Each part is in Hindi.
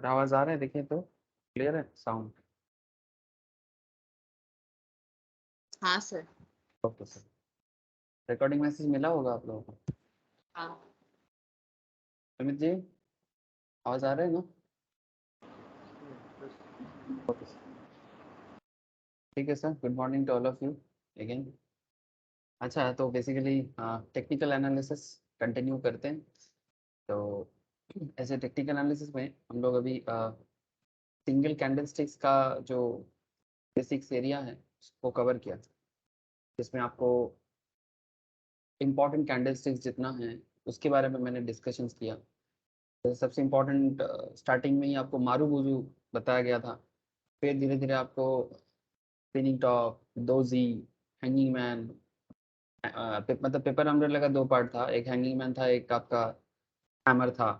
आवाज आ रहा है? देखिए तो क्लियर है साउंड? हाँ sir. Okay sir. Recording message मिला होगा आप लोगों को। हाँ सुमित जी, आवाज आ रहा है ना? ओके सर, ठीक है sir. Good morning to all of you again. अच्छा, तो बेसिकली टेक्निकल एनालिसिस कंटिन्यू करते हैं। तो ऐसे टेक्निकल एनालिसिस में हम लोग अभी सिंगल कैंडलस्टिक्स का जो बेसिक्स एरिया है उसको कवर किया, जिसमें आपको इम्पॉर्टेंट कैंडलस्टिक्स जितना है उसके बारे में मैंने डिस्कशंस किया। तो सबसे इम्पोर्टेंट स्टार्टिंग में ही आपको मारूबुजू बताया गया था। फिर धीरे धीरे आपको spinning top, doji, hanging man, मतलब पेपर अम्ब्रेला का दो पार्ट था, एक हैंगिंग मैन था, एक आपका हैमर था।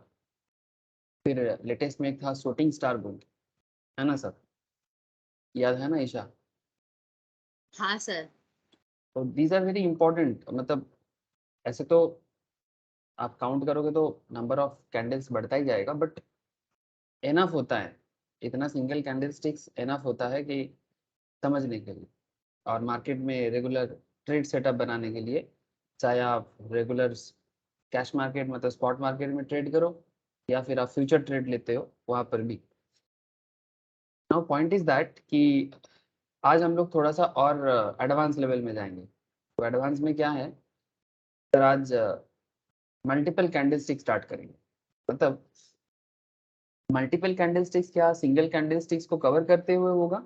फिर लेटेस्ट में एक था शूटिंग स्टार बुल, है ना सर? याद है ना ईशा? हाँ सर। तो दीज आर वेरी इंपॉर्टेंट। मतलब ऐसे तो आप काउंट करोगे तो नंबर ऑफ कैंडल्स बढ़ता ही जाएगा, बट एनफ होता है, इतना सिंगल कैंडल स्टिक्स एनफ होता है कि समझने के लिए और मार्केट में रेगुलर ट्रेड सेटअप बनाने के लिए। चाहे आप रेगुलर कैश मार्केट मतलब स्पॉट मार्केट में ट्रेड करो या फिर आप फ्यूचर ट्रेड लेते हो वहाँ पर भी। नाउ पॉइंट इज दैट कि आज हम लोग थोड़ा सा और एडवांस लेवल में जाएंगे। तो एडवांस में क्या है सर? आज मल्टीपल कैंडल स्टिक स्टार्ट करेंगे। मतलब मल्टीपल कैंडल स्टिक्स क्या सिंगल कैंडल स्टिक्स को कवर करते हुए होगा?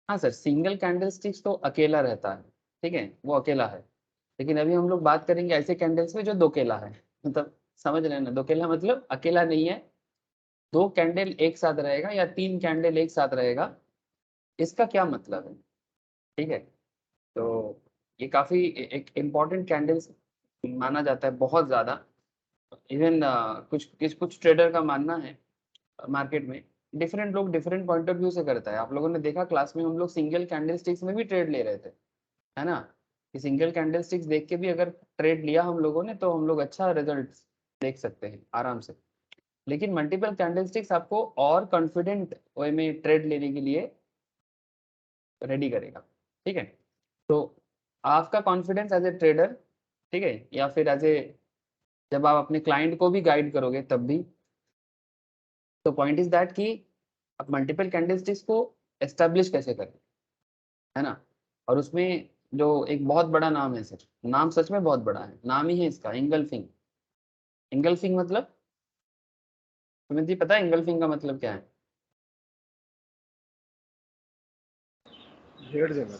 हाँ सर, सिंगल कैंडल स्टिक्स तो अकेला रहता है, ठीक है, वो अकेला है। लेकिन अभी हम लोग बात करेंगे ऐसे कैंडल्स में जो दो केला है। मतलब समझ रहे हैं ना, दो केला मतलब अकेला नहीं है, दो कैंडल एक साथ रहेगा या तीन कैंडल एक साथ रहेगा। इसका क्या मतलब है? ठीक है, तो ये काफी एक इम्पॉर्टेंट कैंडल्स माना जाता है बहुत ज्यादा। इवन कुछ कुछ कुछ ट्रेडर का मानना है मार्केट में, डिफरेंट लोग डिफरेंट पॉइंट ऑफ व्यू से करता है। आप लोगों ने देखा क्लास में हम लोग सिंगल कैंडल स्टिक्स में भी ट्रेड ले रहे थे, है ना? कि सिंगल कैंडल स्टिक्स देख के भी अगर ट्रेड लिया हम लोगों ने तो हम लोग अच्छा रिजल्ट देख सकते हैं आराम से। लेकिन मल्टीपल कैंडल स्टिक्स आपको और कॉन्फिडेंट वे में ट्रेड लेने के लिए रेडी करेगा, ठीक है? तो आपका कॉन्फिडेंस एज ए ट्रेडर, ठीक है, या फिर एज ए जब आप अपने क्लाइंट को भी गाइड करोगे तब भी। तो पॉइंट इज दैट कि आप मल्टीपल कैंडलस्टिक्स को एस्टेब्लिश कैसे करें, है ना? और उसमें जो एक बहुत बड़ा नाम है सर, नाम सच में बहुत बड़ा है, नाम ही है इसका इंगल्फिंग। इंगल्फिंग मतलब सुमित जी पता है इंगल्फिंग का मतलब क्या है? घेर देना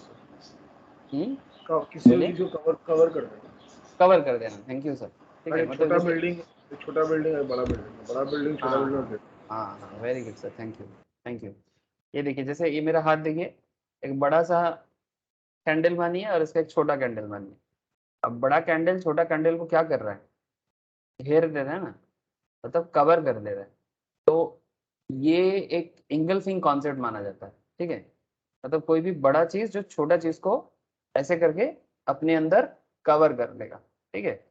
हम्म, सर, किसी भी बोलिए। चीज को कवर कर देना। कवर कर देना, थैंक यू सर। ठीक है, भाई मतलब छोटा जैसे बिल्डिंग, छोटा बिल्डिंग है, बड़ा बिल्डिंग, बड़ा बिल्डिंग, छोटा हाँ बिल्डिंग हाँ घेर। हाँ हाँ, very good sir, thank you thank you. ये देखिए, जैसे ये मेरा हाथ देखिए, एक बड़ा सा कैंडल मानिए और इसका एक छोटा कैंडल मानिए। अब बड़ा कैंडल छोटा कैंडल को क्या कर रहा है? घेर दे रहा है ना, मतलब कवर कर दे रहा है। तो ये एक इंगल्फिंग कॉन्सेप्ट माना जाता है, ठीक है? मतलब कोई भी बड़ा चीज जो छोटा चीज को ऐसे करके अपने अंदर कवर कर लेगा, ठीक है?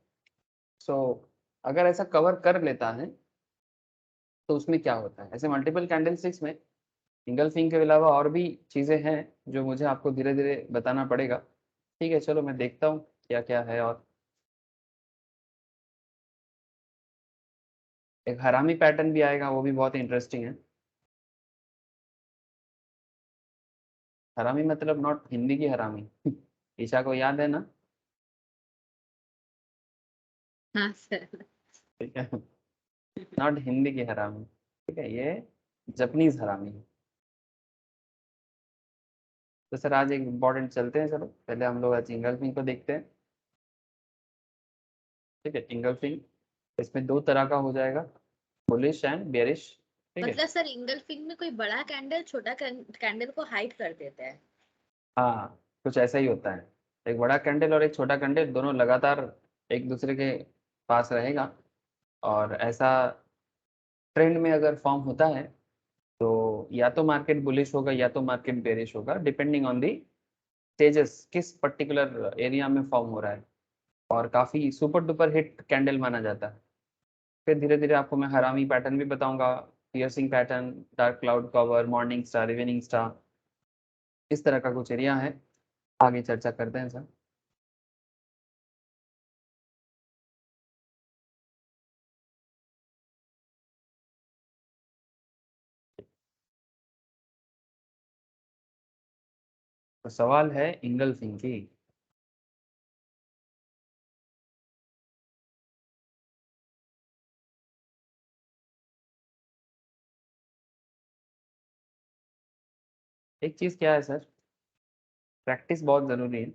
सो अगर ऐसा कवर कर लेता है तो उसमें क्या होता है? ऐसे मल्टीपल कैंडलस्टिक्स में इंगल्फिंग के अलावा और भी चीजें हैं जो मुझे आपको धीरे धीरे बताना पड़ेगा। ठीक है, चलो मैं देखता हूँ क्या क्या है। और एक हरामी पैटर्न भी आएगा, वो भी बहुत इंटरेस्टिंग है। हरामी मतलब नॉट हिंदी की हरामी। ईशा को याद है ना? हाँ सर। ठीक है, नॉट हिंदी की हरामी, ठीक है, ये जापानीज हरामी है। तो सर आज एक इम्पोर्टेंट चलते हैं, चलो पहले हम लोग आज इंगल्फिंग को देखते हैं। ठीक है, इंगल्फिंग इसमें दो तरह का हो जाएगा, बुलिश एंड बेरिश, ठीक है? मतलब सर इंगल्फिंग में कोई बड़ा कैंडल छोटा कैंडल को हाइड कर देता है। हाँ, कुछ ऐसा ही होता है। एक बड़ा कैंडल और एक छोटा कैंडल दोनों लगातार एक दूसरे के पास रहेगा, और ऐसा ट्रेंड में अगर फॉर्म होता है तो या तो मार्केट बुलिश होगा या तो मार्केट बेरिश होगा, डिपेंडिंग ऑन दी स्टेजेस किस पर्टिकुलर एरिया में फॉर्म हो रहा है। और काफ़ी सुपर डुपर हिट कैंडल माना जाता है। फिर धीरे धीरे आपको मैं हरामी पैटर्न भी बताऊंगा piercing pattern, dark cloud cover, morning star, evening star, इस तरह का कुछ एरिया है। आगे चर्चा करते हैं सर। तो सवाल है इंगल्फिंग की। एक चीज क्या है सर, प्रैक्टिस बहुत जरूरी है।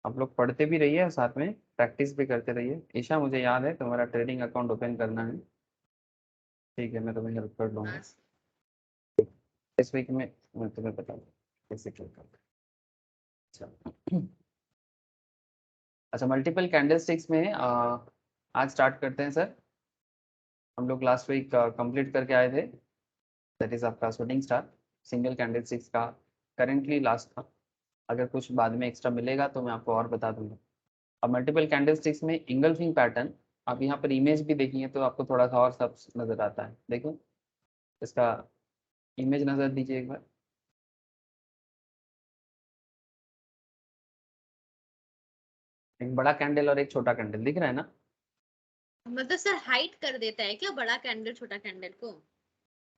आप लोग पढ़ते भी रहिए और साथ में प्रैक्टिस भी करते रहिए। ईशा, मुझे याद है तुम्हारा ट्रेडिंग अकाउंट ओपन करना है, ठीक है, मैं तुम्हें हेल्प कर दूंगा। हाँ, इस वीक में मैं तुम्हें बताऊंगा कैसे क्या करना है। अच्छा अच्छा, मल्टीपल कैंडलस्टिक्स में आज स्टार्ट करते हैं सर। हम लोग लास्ट वीक कंप्लीट करके आए थे, दैट इज आपका शूटिंग स्टार सिंगल कैंडलस्टिक्स का करेंटली लास्ट था। अगर कुछ बाद में एक्स्ट्रा मिलेगा तो मैं आपको और बता दूंगा। अब मल्टीपल कैंडलस्टिक्स में इंगल्फिंग पैटर्न, आप यहाँ पर इमेज भी देखिए तो आपको थोड़ा सा और सब नजर आता है। देखो इसका इमेज नजर दीजिए एक बार। एक बड़ा कैंडल और एक छोटा कैंडल दिख रहा है ना। मतलब सर हाइट कर देता है क्या बड़ा कैंडल छोटा कैंडल को?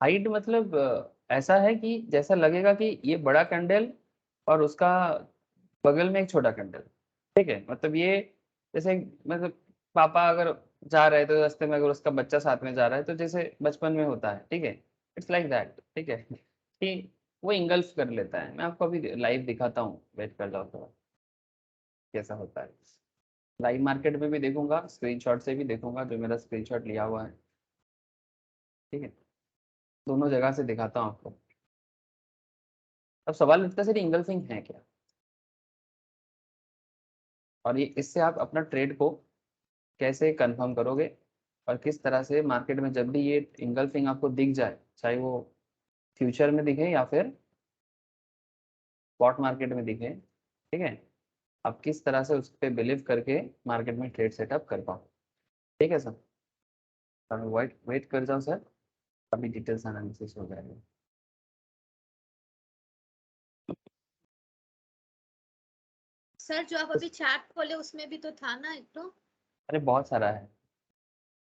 हाइट मतलब ऐसा है कि जैसा लगेगा कि ये बड़ा कैंडल और उसका बगल में एक छोटा कैंडल, ठीक है। मतलब ये जैसे मतलब पापा अगर जा रहे हैं तो रास्ते में अगर उसका बच्चा साथ में जा रहा है तो जैसे बचपन में होता है, ठीक है, इट्स लाइक दैट, ठीक है, कि वो इंगल्फ कर लेता है। मैं आपको अभी लाइव दिखाता हूँ, वेट कर जाओ थोड़ा, कैसा होता है। लाइव मार्केट में भी देखूंगा, स्क्रीनशॉट से भी देखूंगा, जो मेरा स्क्रीनशॉट लिया हुआ है, ठीक है, दोनों जगह से दिखाता हूँ आपको। अब सवाल उठता है सर इंगल्फिंग है क्या, और ये इससे आप अपना ट्रेड को कैसे कंफर्म करोगे, और किस तरह से मार्केट में जब भी ये इंगल्फिंग आपको दिख जाए, चाहे वो फ्यूचर में दिखे या फिर स्पॉट मार्केट में दिखे, ठीक है, आप किस तरह से उस पर बिलीव करके मार्केट में ट्रेड सेटअप कर पाओ। ठीक है सर, वेट वेट कर जाओ सर, अभी डिटेल्स एनालिसिस हो जाएगा। सर जो आप अभी चार्ट खोले उसमें भी तो था ना एक तो। अरे बहुत सारा है,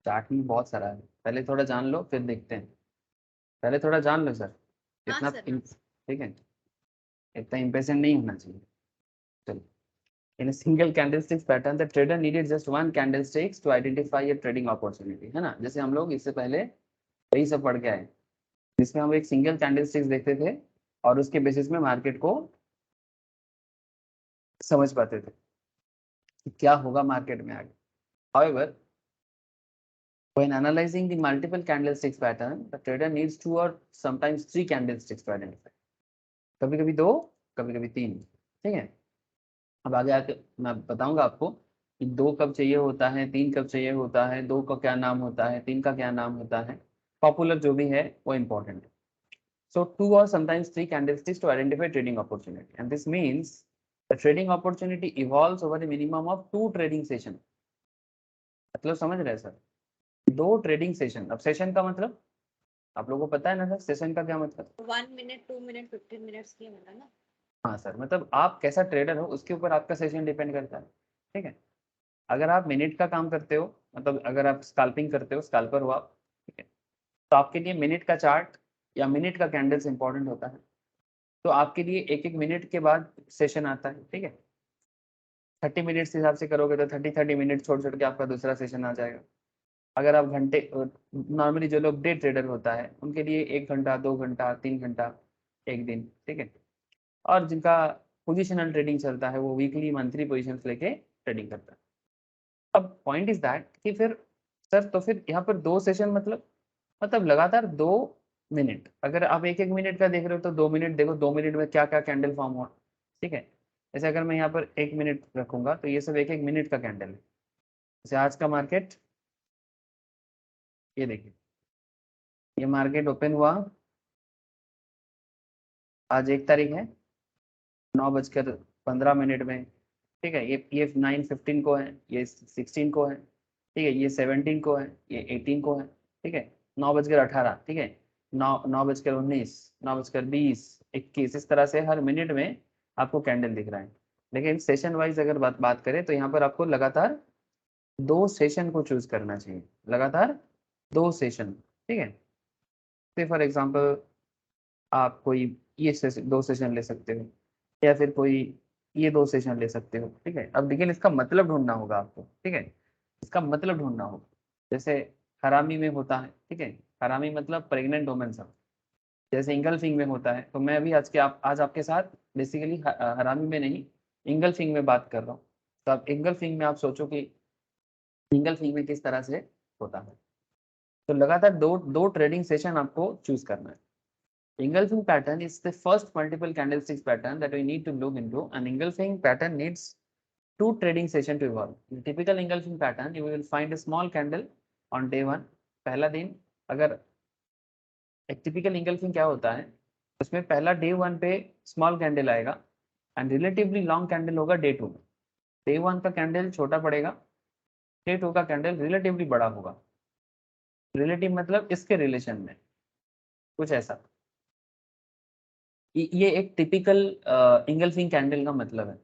चार्ट में बहुत सारा है, पहले थोड़ा जान लो फिर देखते हैं। पहले थोड़ा जान लो सर, हाँ इतना सर हाँ। ठीक है, इतना इम्पेशेंट नहीं होना चाहिए। चलो, in a single candlesticks pattern the trader needed just one candlesticks to identify a trading opportunity, है ना। जैसे हम लोग इससे पहले वही सब पढ़ के आए, जिसमें हम एक सिंगल कैंडलस्टिक्स देखते थे और उसके बेसिस में मार्केट को समझ पाते थे कि क्या होगा मार्केट में आगे। However, when analyzing the multiple candlesticks pattern, the trader needs two or sometimes three candlesticks to identify. कभी कभी दो, कभी कभी तीन, ठीक है। अब आगे आके मैं बताऊंगा आपको कि दो कब चाहिए होता है, तीन कब चाहिए होता है, दो का क्या नाम होता है, तीन का क्या नाम होता है, पॉपुलर जो भी है वो इम्पोर्टेंट है। So two or sometimes three candlesticks to identify trading opportunity, and this means the trading opportunity evolves over a minimum of two trading session। मतलब समझ रहे हैं सर, दो ट्रेडिंग सेशन। अब सेशन का मतलब आप लोगों को पता है ना सर, सेशन का क्या मतलब। 1 मिनट 2 मिनट 15 मिनट्स की मतलब ना। हाँ सर, मतलब आप कैसा ट्रेडर हो उसके ऊपर आपका सेशन डिपेंड करता है, ठीक है। अगर आप मिनट का काम करते हो, मतलब अगर आप स्कैल्पिंग करते हो, स्कैल्पर हो आप, ठीक है, तो आपके लिए मिनट का चार्ट या मिनट का कैंडल्स इंपॉर्टेंट होता है। तो आपके लिए एक एक मिनट के बाद सेशन आता है, ठीक है। 30 मिनट्स हिसाब से करोगे तो 30 मिनट छोड़ छोड़ के आपका दूसरा सेशन आ जाएगा। अगर आप घंटे, नॉर्मली जो लोग डे ट्रेडर होता है उनके लिए 1 घंटा 2 घंटा 3 घंटा एक दिन, ठीक है। और जिनका पोजिशनल ट्रेडिंग चलता है वो वीकली मंथली पोजिशन लेके ट्रेडिंग करता है। अब पॉइंट इज दैट कि फिर सर तो फिर यहाँ पर दो सेशन मतलब लगातार 2 मिनट, अगर आप एक एक मिनट का देख रहे हो तो 2 मिनट देखो, 2 मिनट में क्या क्या कैंडल फॉर्म हुआ, ठीक है। जैसे अगर मैं यहाँ पर 1 मिनट रखूंगा तो ये सब एक एक मिनट का कैंडल है। जैसे आज का मार्केट, ये देखिए, ये मार्केट ओपन हुआ, आज 1 तारीख है, 9:15 में, ठीक है। ये 9:15 को है, ये 16 को है, ठीक है, ये 17 को है, ये 18 को है, ठीक है, 9:18, ठीक है, 9:19, 9:20, 21, इस तरह से हर मिनट में आपको कैंडल दिख रहा है। लेकिन सेशन वाइज अगर बात करें तो यहाँ पर आपको लगातार 2 सेशन को चूज करना चाहिए, लगातार 2 सेशन, ठीक है। फॉर एग्जाम्पल आप कोई ये 2 सेशन ले सकते हो, या फिर कोई ये 2 सेशन ले सकते हो, ठीक है। अब लेकिन इसका मतलब ढूंढना होगा आपको, ठीक है, इसका मतलब ढूंढना होगा। जैसे हरामी में होता है, ठीक है, हरामी मतलब प्रेग्नेंट वुमेन सब, जैसे इंगल्फिंग में होता है। तो मैं अभी आज आपके साथ बेसिकली हरामी में नहीं, इंगल्फिंग में बात कर रहा हूँ। तो आप इंगल्फिंग में आप सोचो कि इंगल्फिंग में किस तरह से होता है। तो लगातार दो ट्रेडिंग सेशन आपको चूज करना है। Engulfing pattern is the first multiple candlesticks pattern that we need to look into. An engulfing pattern needs 2 trading sessions to evolve. In typical engulfing pattern, you will find a small candle on day 1. पहला दिन, अगर एक टिपिकल engulfing क्या होता है, उसमें पहला day 1 पे स्मॉल कैंडल आएगा एंड रिलेटिवली लॉन्ग कैंडल होगा day 2 में। day 1 का कैंडल छोटा पड़ेगा, day 2 का कैंडल रिलेटिवली बड़ा होगा। रिलेटिव मतलब इसके रिलेशन में, कुछ ऐसा। ये एक टिपिकल इंगल्फिंग कैंडल का मतलब है,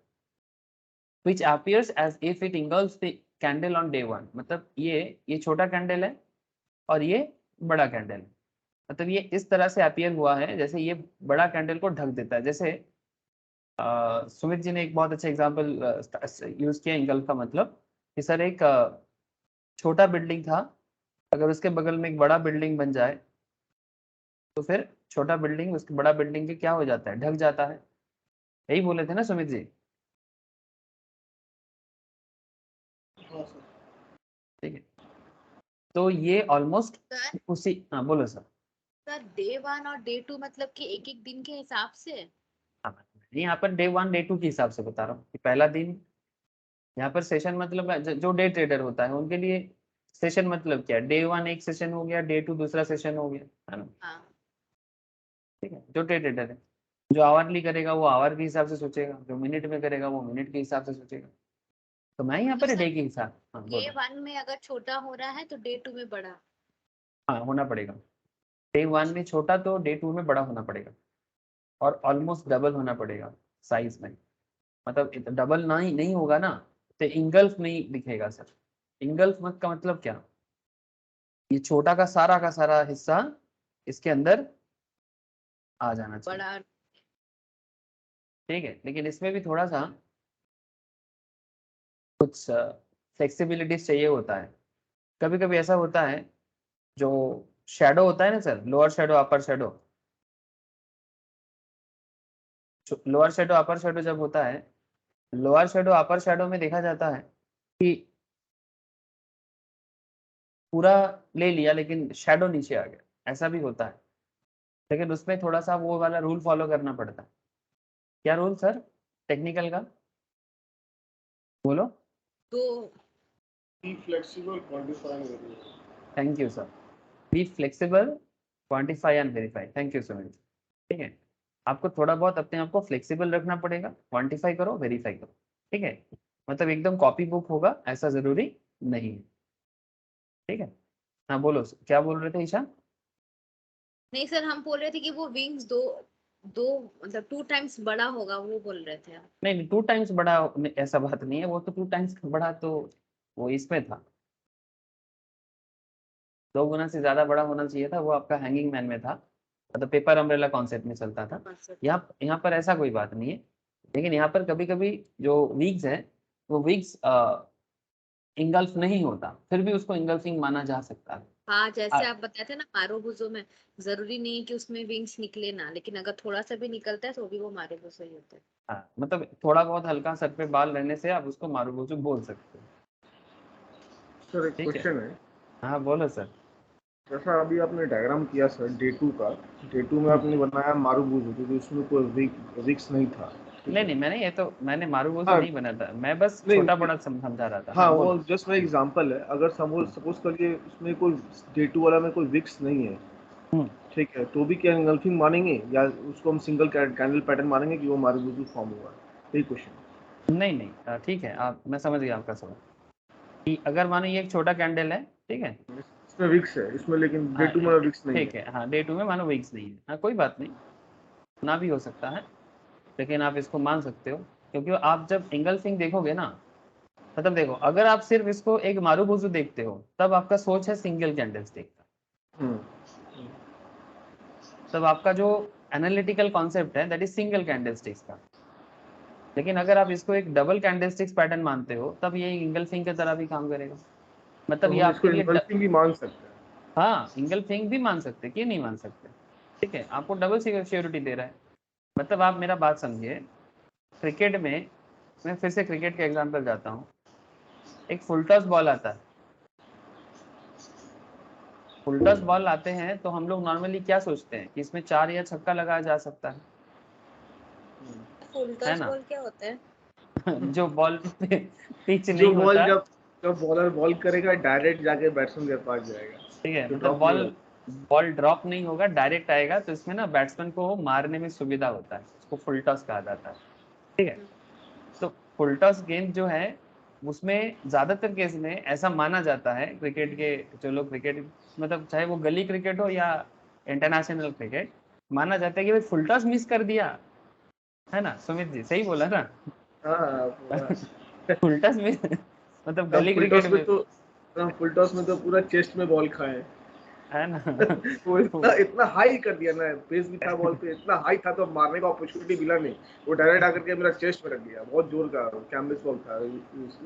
which appears as if it engulfs the candle on day 1। मतलब ये छोटा कैंडल है और ये बड़ा कैंडल है, मतलब ये इस तरह से अपीयर हुआ है जैसे ये बड़ा कैंडल को ढक देता है। जैसे सुमित जी ने एक बहुत अच्छा एग्जांपल यूज किया इंगल्फ का, मतलब कि सर एक छोटा बिल्डिंग था, अगर उसके बगल में एक बड़ा बिल्डिंग बन जाए तो फिर छोटा बिल्डिंग उसके बड़ा बिल्डिंग के क्या हो जाता है, ढक जाता है। यही बोले थे ना सुमित जी? हाँ सर। ठीक है, तो ये ऑलमोस्ट सर उसी, हाँ बोलो सर। सर डे 1 और डे 2 मतलब कि एक एक दिन के हिसाब से? हाँ, यहाँ पर डे 1 डे 2 के हिसाब से बता रहा हूँ कि पहला दिन, यहाँ पर सेशन मतलब जो डे ट्रेडर होता है उनके लिए सेशन मतलब क्या है, डे 1 एक सेशन हो गया, डे 2 दूसरा सेशन हो गया, है ना? हाँ। ठीक है, जो डे ट्रेडर है, जो आवरली करेगा वो आवर के हिसाब से सोचेगा, जो मिनट में करेगा वो मिनट के हिसाब से सोचेगा। तो मैं यहाँ तो पर सर डे के हिसाब, हाँ डे बोलो। 1 में अगर छोटा हो रहा है तो डे 2 में बड़ा? हाँ, होना पड़ेगा। डे 1 में छोटा तो डे 2 में बड़ा होना पड़ेगा, और ऑलमोस्ट डबल होना पड़ेगा साइज में। मतलब डबल नहीं होगा ना तो इंगल्फ नहीं दिखेगा सर। इंगल्फ मत का मतलब क्या, ये छोटा का सारा हिस्सा इसके अंदर आ जाना चाहिए, बड़ा। ठीक है। लेकिन इसमें भी थोड़ा सा कुछ फ्लेक्सिबिलिटी चाहिए होता है। कभी कभी ऐसा होता है, जो शेडो होता है ना सर, लोअर शेडो अपर शेडो, लोअर शेडो अपर शेडो जब होता है, लोअर शेडो अपर शेडो में देखा जाता है कि पूरा ले लिया लेकिन शेडो नीचे आ गया, ऐसा भी होता है। लेकिन उसमें थोड़ा सा वो वाला रूल फॉलो करना पड़ता है। क्या रूल सर टेक्निकल का, बोलो। तो be flexible, quantify and verify. Thank you sir. Be flexible, quantify and verify. Thank you so much. ठीक है, आपको थोड़ा बहुत अपने आप को फ्लेक्सिबल रखना पड़ेगा, क्वांटिफाई करो, वेरीफाई करो, ठीक है। मतलब एकदम कॉपी बुक होगा ऐसा जरूरी नहीं है, ठीक है। हाँ बोलो, क्या बोल रहे थे ईशा? नहीं सर, हम बोल रहे थे कि वो विंग्स दो दो मतलब 2 टाइम्स बड़ा होगा, वो बोल रहे थे आप। नहीं 2 टाइम्स बड़ा ऐसा बात नहीं है, वो तो 2 टाइम्स बड़ा तो वो इसमें था, 2 गुना से ज्यादा बड़ा होना चाहिए था, वो आपका हैंगिंग मैन में था, मतलब पेपर अम्ब्रेला कॉन्सेप्ट में चलता था। हाँ सर। यहाँ पर ऐसा कोई बात नहीं है। लेकिन यहाँ पर कभी कभी जो विग्स है वो विग्स इंगल्फ नहीं होता, फिर भी उसको इंगल्फिंग माना जा सकता है। हाँ, आ, जैसे आप बताए थे ना मारूबुजो में, जरूरी नहीं है कि उसमें विंग्स निकले ना, लेकिन अगर थोड़ा सा भी निकलता है तो भी वो मारूबुजो ही होता है। हाँ, मतलब थोड़ा बहुत हल्का सर पे बाल रहने से आप उसको मारूबुजू बोल सकते हो। सर एक ठीक है, क्वेश्चन है, हाँ बोलो सर। जैसा अभी आपने डायग्राम किया सर डे 2 का, डे 2 में आपने बनाया मारूबुजू, क्योंकि उसमें कोई विक्स नहीं था, ठीक है। नहीं ये तो मैंने मारूबुजू हाँ नहीं बना था, मैं बस छोटा नहीं, बड़ा समझा रहा था। हाँ हाँ वो बोलो। जस्ट मैं एग्जांपल है। अगर सपोज करिए उसमें कोई डे 2 वाला में कोई विक्स नहीं है, हम्म, ठीक है, तो भी क्या एंगल्फिंग मानेंगे या उसको हम सिंगल कैंडल पैटर्न मानेंगे कि वो मारूबुजू फॉर्म हुआ है? यही क्वेश्चन। नहीं ठीक है, आप, मैं समझ गया आपका सवाल कि अगर मानो ये एक छोटा कैंडल है, ठीक है, इसमें विक्स है इसमें, लेकिन हाँ, डे 2 में विक्स नहीं ठीक है, हाँ डे 2 में मानो विक्स नहीं है, हाँ कोई बात नहीं, ना भी हो सकता है, लेकिन आप इसको मान सकते हो, क्योंकि आप जब इंगल्फिंग देखोगे ना, मतलब देखो अगर आप सिर्फ इसको एक मारूबुजू देखते हो तब आपका सोच है सिंगल कैंडलस्टिक का, हम्म, तब आपका जो एनालिटिकल कॉन्सेप्ट है दैट इज सिंगल कैंडलस्टिक्स का। लेकिन अगर आप इसको एक डबल कैंडलस्टिक्स पैटर्न मानते हो तब ये इंगल्फिंग की तरह भी काम करेगा, तो मतलब ये हम आपके इसको लिए इन्वर्सिंग भी मान सकते हैं। हाँ इंगल्फिंग भी मान सकते, क्यों नहीं मान सकते, ठीक है, आपको डबल श्योरिटी दे रहा है। मतलब आप मेरा बात समझिए, क्रिकेट में, मैं फिर से क्रिकेट के एग्जाम्पल जाता हूँ, एक फुल टॉस बॉल आता है, फुल टॉस बॉल आते हैं तो हम लोग नॉर्मली क्या सोचते हैं कि इसमें 4 या छक्का लगाया जा सकता फुल है टॉस ना। बॉल क्या होता है? जो बॉल पिच जो नहीं बॉल होता, जब जब बॉलर बॉल करेगा डायरेक्ट जाके बैट्समैन के पास जाएगा, ठीक है, जो मतलब ड्रॉप नहीं बॉल होगा। बॉल ड्रॉप नहीं होगा, डायरेक्ट आएगा, तो इसमें ना बैट्समैन को मारने में सुविधा होता है, उसको फुल टॉस कहा जाता है, ठीक है। तो फुल टॉस गेंद जो है उसमें ज्यादातर केस में ऐसा माना जाता है, क्रिकेट के जो लोग क्रिकेट, मतलब चाहे वो गली क्रिकेट हो या इंटरनेशनल क्रिकेट, माना जाता है कि भाई फुल टॉस मिस कर दिया, है ना सुमित जी, सही बोला ना। हाँ पूरा। फुल टॉस मिस, मतलब हम गली फुल क्रिकेट टॉस में में, तो हम फुल टॉस में तो पूरा चेस्ट में बॉल खाए। है ना। वो इतना इतना हाई कर दिया ना, पेस भी था बॉल पे, इतना हाई था तो मारने का अपॉर्चुनिटी मिला नहीं। वो डायरेक्ट आकर के मेरा चेस्ट में रख दिया, बहुत जोर का कैम्बिस बॉल था,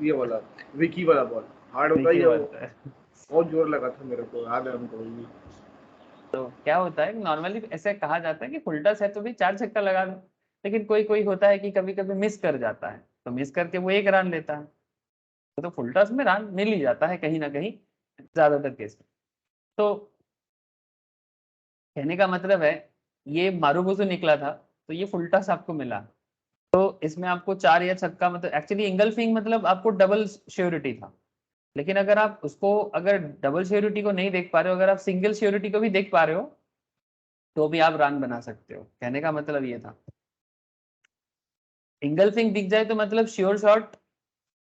ये वाला विकी वाला बॉल, हार्ड होता ही देखिए है वो। बात है, बहुत जोर लगा था मेरे को, याद है हमको भी। तो क्या होता है नॉर्मली ऐसे कहा जाता है कि फुल टॉस है तो भी 4 छक्का लगा दो, लेकिन कोई कोई होता है कि कभी कभी मिस कर जाता है, तो मिस करके वो 1 रन लेता है, तो फुल टॉस में रन मिल ही जाता है कहीं ना कहीं, ज्यादातर केस में। तो कहने का मतलब है, ये मारूबुजू निकला था तो ये फुल टॉस आपको मिला, तो इसमें आपको 4 या छक्का, मतलब एक्चुअली इंगल्फिंग मतलब आपको डबल श्योरिटी था, लेकिन अगर आप उसको, अगर डबल श्योरिटी को नहीं देख पा रहे हो, अगर आप सिंगल श्योरिटी को भी देख पा रहे हो तो भी आप रन बना सकते हो, कहने का मतलब ये था। इंगल्फिंग दिख जाए तो मतलब श्योर शॉट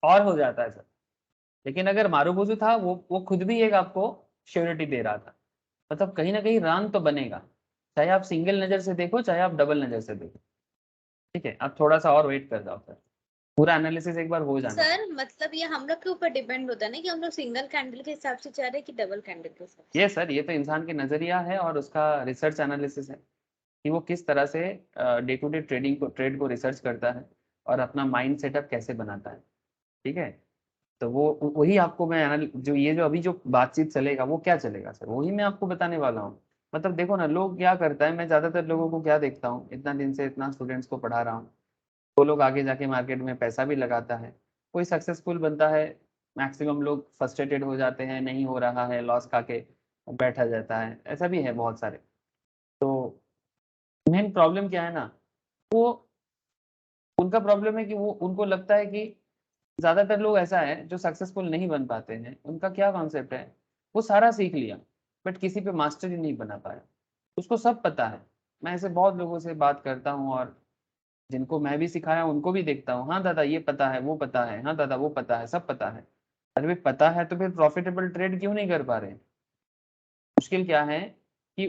और हो जाता है सर, लेकिन अगर मारूबुजू था वो खुद भी एक आपको श्योरिटी दे रहा था, मतलब कहीं ना कहीं रन तो बनेगा, चाहे आप सिंगल नजर से देखो चाहे आप डबल नजर से देखो, ठीक है, आप थोड़ा सा और वेट कर जाओ सर, पूरा एनालिसिस एक बार हो जाने दो। सर मतलब ये हम लोग के ऊपर डिपेंड होता है ना कि हम लोग सिंगल कैंडल के हिसाब से चाह रहे हैं कि डबल कैंडल के हिसाब से। ये सर ये तो इंसान के नजरिया है और उसका रिसर्च एनालिसिस है कि वो किस तरह से डे टू डे ट्रेड को रिसर्च करता है और अपना माइंड सेटअप कैसे बनाता है, ठीक है। तो वो वही आपको मैं जो ये जो अभी जो बातचीत चलेगा वो क्या चलेगा सर, वही मैं आपको बताने वाला हूँ। मतलब देखो ना लोग क्या करता है, मैं ज्यादातर लोगों को क्या देखता हूँ, इतना दिन से इतना स्टूडेंट्स को पढ़ा रहा हूँ, वो लोग आगे जाके मार्केट में पैसा भी लगाता है, कोई सक्सेसफुल बनता है, मैक्सिमम लोग फ्रस्ट्रेटेड हो जाते हैं, नहीं हो रहा है, लॉस खा के बैठा जाता है, ऐसा भी है बहुत सारे। तो मेन प्रॉब्लम क्या है ना, वो उनका प्रॉब्लम है कि वो उनको लगता है कि ज्यादातर लोग ऐसा है जो सक्सेसफुल नहीं बन पाते हैं, उनका क्या कॉन्सेप्ट है, वो सारा सीख लिया बट किसी पे मास्टर ही नहीं बना पाया, उसको सब पता है। मैं ऐसे बहुत लोगों से बात करता हूँ और जिनको मैं भी सिखाया उनको भी देखता हूँ, हाँ दादा ये पता है, वो पता है, हाँ दादा वो पता है, सब पता है। अरे भाई पता है तो फिर प्रॉफिटेबल ट्रेड क्यों नहीं कर पा रहे, मुश्किल क्या है कि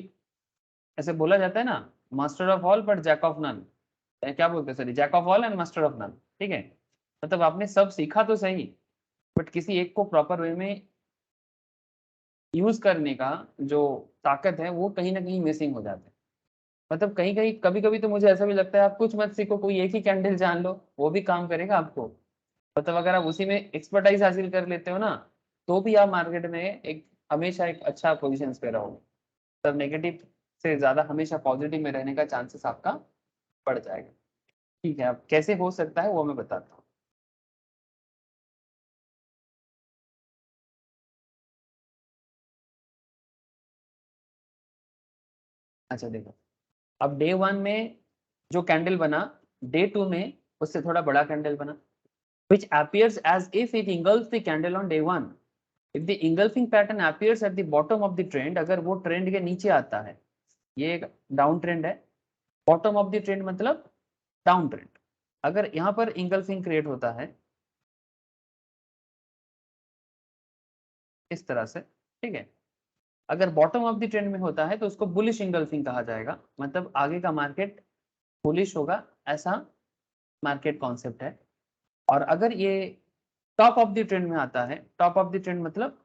ऐसे बोला जाता है ना, master of all but jack of none, क्या बोलते हैं sir, jack of all and master of none, ठीक है। मतलब आपने सब सीखा तो सही, बट किसी एक को प्रॉपर वे में यूज करने का जो ताकत है वो कहीं ना कहीं मिसिंग हो जाता है। मतलब कहीं कहीं कभी कभी तो मुझे ऐसा भी लगता है आप कुछ मत सीखो, कोई एक ही कैंडल जान लो, वो भी काम करेगा आपको। मतलब अगर आप उसी में एक्सपर्टाइज हासिल कर लेते हो ना, तो भी आप मार्केट में एक हमेशा एक अच्छा पोजीशन पे रहोगे, मतलब नेगेटिव से ज्यादा हमेशा पॉजिटिव में रहने का चांसेस आपका बढ़ जाएगा। ठीक है, अब कैसे हो सकता है वो मैं बताता हूँ। अच्छा देखो, अब डे 1 में जो कैंडल बना, डे 2 में उससे थोड़ा बड़ा कैंडल बना, which appears as if it engulfs the candle on day 1. If the engulfing pattern appears at the bottom of the trend, अगर वो ट्रेंड के नीचे आता है, ये एक डाउन ट्रेंड है, बॉटम ऑफ द ट्रेंड मतलब डाउन ट्रेंड, अगर यहाँ पर इंगल्फिंग क्रिएट होता है इस तरह से, ठीक है, अगर बॉटम ऑफ द ट्रेंड में होता है तो उसको बुलिश इंगल्फिंग कहा जाएगा, मतलब आगे का मार्केट बुलिश होगा, ऐसा मार्केट कॉन्सेप्ट है। और अगर ये टॉप ऑफ द ट्रेंड में आता है, टॉप ऑफ द ट्रेंड मतलब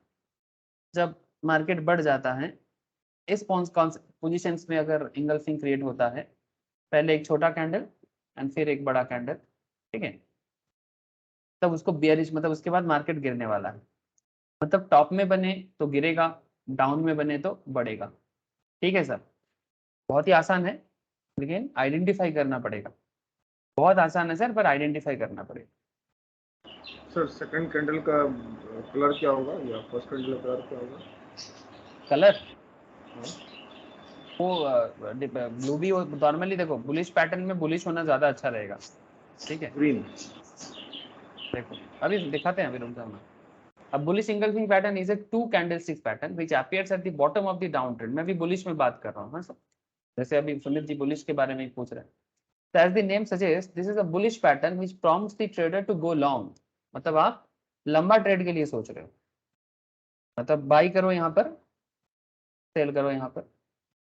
जब मार्केट बढ़ जाता है, इस पोजीशंस में अगर इंगल्फिंग क्रिएट होता है, पहले एक छोटा कैंडल एंड फिर एक बड़ा कैंडल, ठीक है, तब उसको बेयरिश, मतलब उसके बाद मार्केट गिरने वाला है, मतलब टॉप में बने तो गिरेगा, डाउन में बने तो बढ़ेगा। ठीक है सर, बहुत ही आसान है, लेकिन आइडेंटिफाई करना पड़ेगा। बहुत आसान है सर, पर आइडेंटिफाई करना पड़ेगा। सर सेकंड कैंडल का कलर क्या होगा या फर्स्ट कैंडल का कलर क्या होगा? कलर वो ब्लू भी नॉर्मली देखो, बुलिश पैटर्न में बुलिश होना ज्यादा अच्छा रहेगा, ठीक है। ग्रीन। देखो अभी दिखाते हैं, अभी रुक जाओ ना। अब bullish engulfing pattern is a 2 candlesticks pattern which appears at the bottom of the down trend. मैं भी बुलिश में बात कर रहा हूँ, हाँ सर, जैसे अभी सुमित जी बुलिश के बारे में ही पूछ रहे हैं। So as the name suggests, this is a bullish pattern which prompts the trader to go long. मतलब आप लंबा ट्रेड के लिए सोच रहे हो, मतलब बाई करो यहाँ पर, सेल करो यहाँ पर,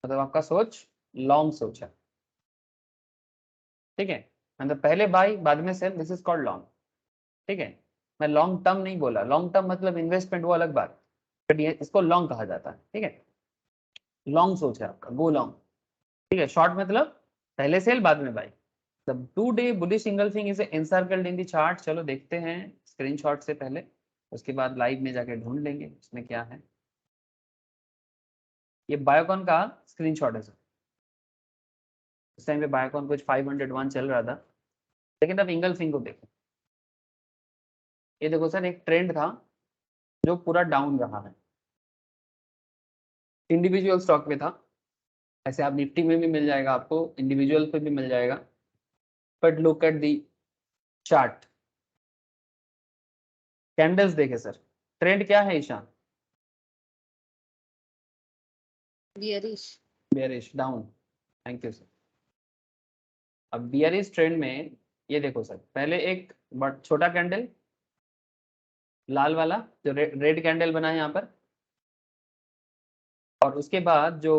मतलब आपका सोच लॉन्ग सोच है, ठीक है। मतलब पहले बाई बाद में sell, this is called long, ठीक है। मैं लॉन्ग टर्म नहीं बोला, लॉन्ग टर्म मतलब इन्वेस्टमेंट, वो अलग बात, बट ये इसको लॉन्ग कहा जाता है, ठीक है। लॉन्ग सोच है आपका, गो लॉन्ग, ठीक है। शॉर्ट मतलब पहले सेल बाद में by. The 2-day bullish engulfing is encircled in the chart। चलो देखते हैं स्क्रीनशॉट से पहले, उसके बाद लाइव में जाके ढूंढ लेंगे उसमें क्या है। ये बायोकॉन का स्क्रीनशॉट है सर। उस टाइम पे बायोकॉन कुछ 501 चल रहा था, लेकिन अब इंगल्फिंग को देखो। ये देखो सर, एक ट्रेंड था जो पूरा डाउन रहा है, इंडिविजुअल स्टॉक में था, ऐसे आप निफ्टी में भी मिल जाएगा आपको, इंडिविजुअल पे भी मिल जाएगा, but look at the chart, candles देखे सर, ट्रेंड क्या है Ishan? Bearish down, thank you sir. अब बियरिश ट्रेंड में ये देखो सर, पहले एक छोटा कैंडल लाल वाला जो रेड कैंडल बना है यहाँ पर, और उसके बाद जो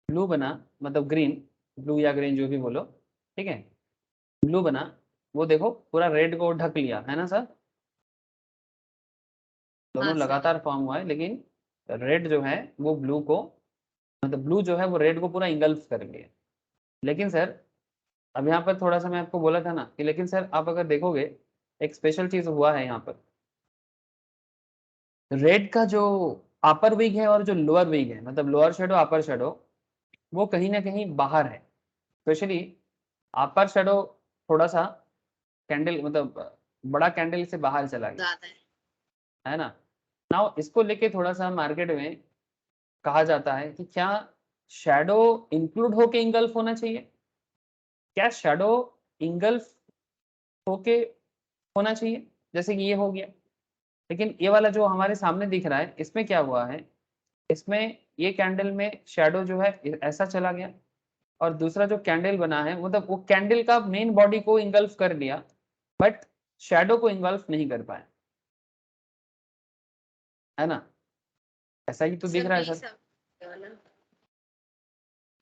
ब्लू बना, मतलब ग्रीन, ब्लू या ग्रीन जो भी बोलो, ठीक है, ब्लू बना, वो देखो पूरा रेड को ढक लिया है ना सर, दोनों हाँ, लगातार फॉर्म हुआ है, लेकिन रेड जो है वो ब्लू को, मतलब ब्लू जो है वो रेड को पूरा इंगल्फ कर लिया। लेकिन सर अब यहाँ पर थोड़ा सा मैं आपको बोला था ना कि, लेकिन सर आप अगर देखोगे एक स्पेशल चीज हुआ है यहाँ पर, रेड का जो अपर विग है और जो लोअर विग है, मतलब लोअर शेडो अपर शेडो, वो कहीं ना कहीं बाहर है। स्पेशली अपर शेडो थोड़ा सा कैंडल, मतलब बड़ा कैंडल से बाहर चला गया ज्यादा है। है ना। नाउ इसको लेके थोड़ा सा मार्केट में कहा जाता है कि क्या शैडो इंक्लूड होके इंगल्फ होना चाहिए, क्या शैडो इंगल्फ होके होना चाहिए, जैसे कि ये हो गया। लेकिन ये वाला जो हमारे सामने दिख रहा है, इसमें क्या हुआ है, इसमें ये कैंडल में शैडो जो है ऐसा चला गया, और दूसरा जो कैंडल बना है मतलब वो कैंडल का मेन बॉडी को इंगल्फ कर लिया, बट शैडो को इंगल्फ नहीं कर पाया, है ना। ऐसा ही तो दिख रहा है सर।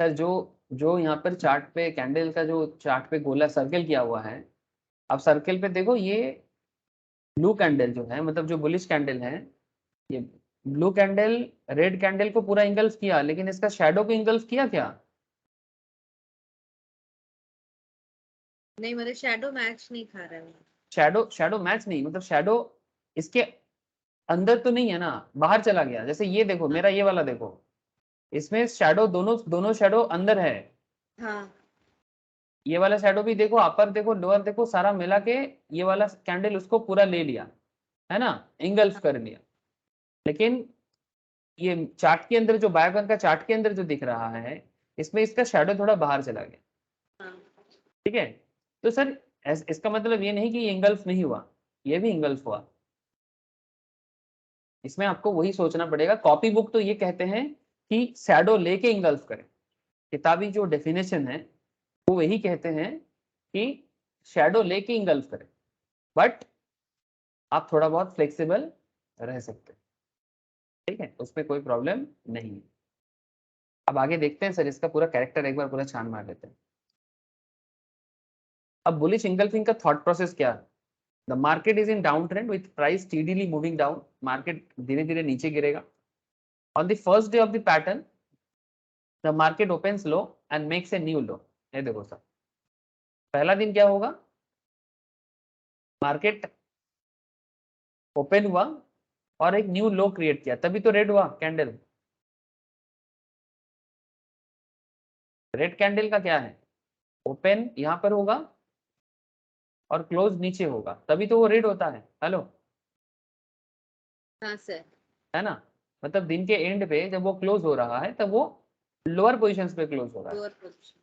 सर जो जो यहाँ पर चार्ट पे कैंडल का जो चार्ट पे गोला सर्कल किया हुआ है, अब सर्कल पे देखो, ये ब्लू कैंडल जो है, मतलब जो बुलिश कैंडल है, ये ब्लू कैंडल रेड कैंडल को पूरा इंगल्फ किया, लेकिन इसका शैडो को इंगल्फ किया क्या? नहीं, मतलब शैडो मैच नहीं खा रहा है। शैडो शैडो मैच नहीं, मतलब शैडो इसके अंदर तो नहीं है ना, बाहर चला गया। जैसे ये देखो, मेरा ये वाला देखो, इसमें शैडो दोनों दोनों शैडो अंदर है। हाँ, ये वाला शैडो भी देखो, अपर देखो लोअर देखो, सारा मिला के ये वाला कैंडल उसको पूरा ले लिया, है ना, इंगल्फ कर लिया। लेकिन ये चार्ट के अंदर, जो बायोकॉन का चार्ट के अंदर जो दिख रहा है, इसमें इसका शैडो थोड़ा बाहर चला गया, हाँ। ठीक है। तो सर इसका मतलब ये नहीं कि ये इंगल्फ नहीं हुआ, ये भी इंगल्फ हुआ। इसमें आपको वही सोचना पड़ेगा। कॉपी बुक तो ये कहते हैं कि शैडो लेके इंगल्फ करें, किताबी जो डेफिनेशन है वो वही कहते हैं कि शैडो लेके इंगल्फ करें, बट आप थोड़ा बहुत फ्लेक्सिबल रह सकते हैं, ठीक है, उसमें कोई प्रॉब्लम नहीं है। अब आगे देखते हैं सर, इसका पूरा कैरेक्टर एक बार पूरा छान मार लेते हैं। अब बुलिश इंगल्फिंग का थॉट प्रोसेस क्या है? The market is in down trend with price steadily moving down, market धीरे धीरे नीचे गिरेगा। On the first day of the pattern the market opens low and makes a new low. ये देखो सर, पहला दिन क्या होगा, मार्केट ओपन हुआ और एक न्यू लो क्रिएट किया, तभी तो रेड हुआ कैंडल। रेड कैंडल का क्या है, ओपन यहां पर होगा और क्लोज नीचे होगा, तभी तो वो रेड होता है। हेलो, हाँ सर। है ना, मतलब दिन के एंड पे जब वो क्लोज हो रहा है तब वो लोअर पोजीशंस पे क्लोज हो रहा है। Lower position.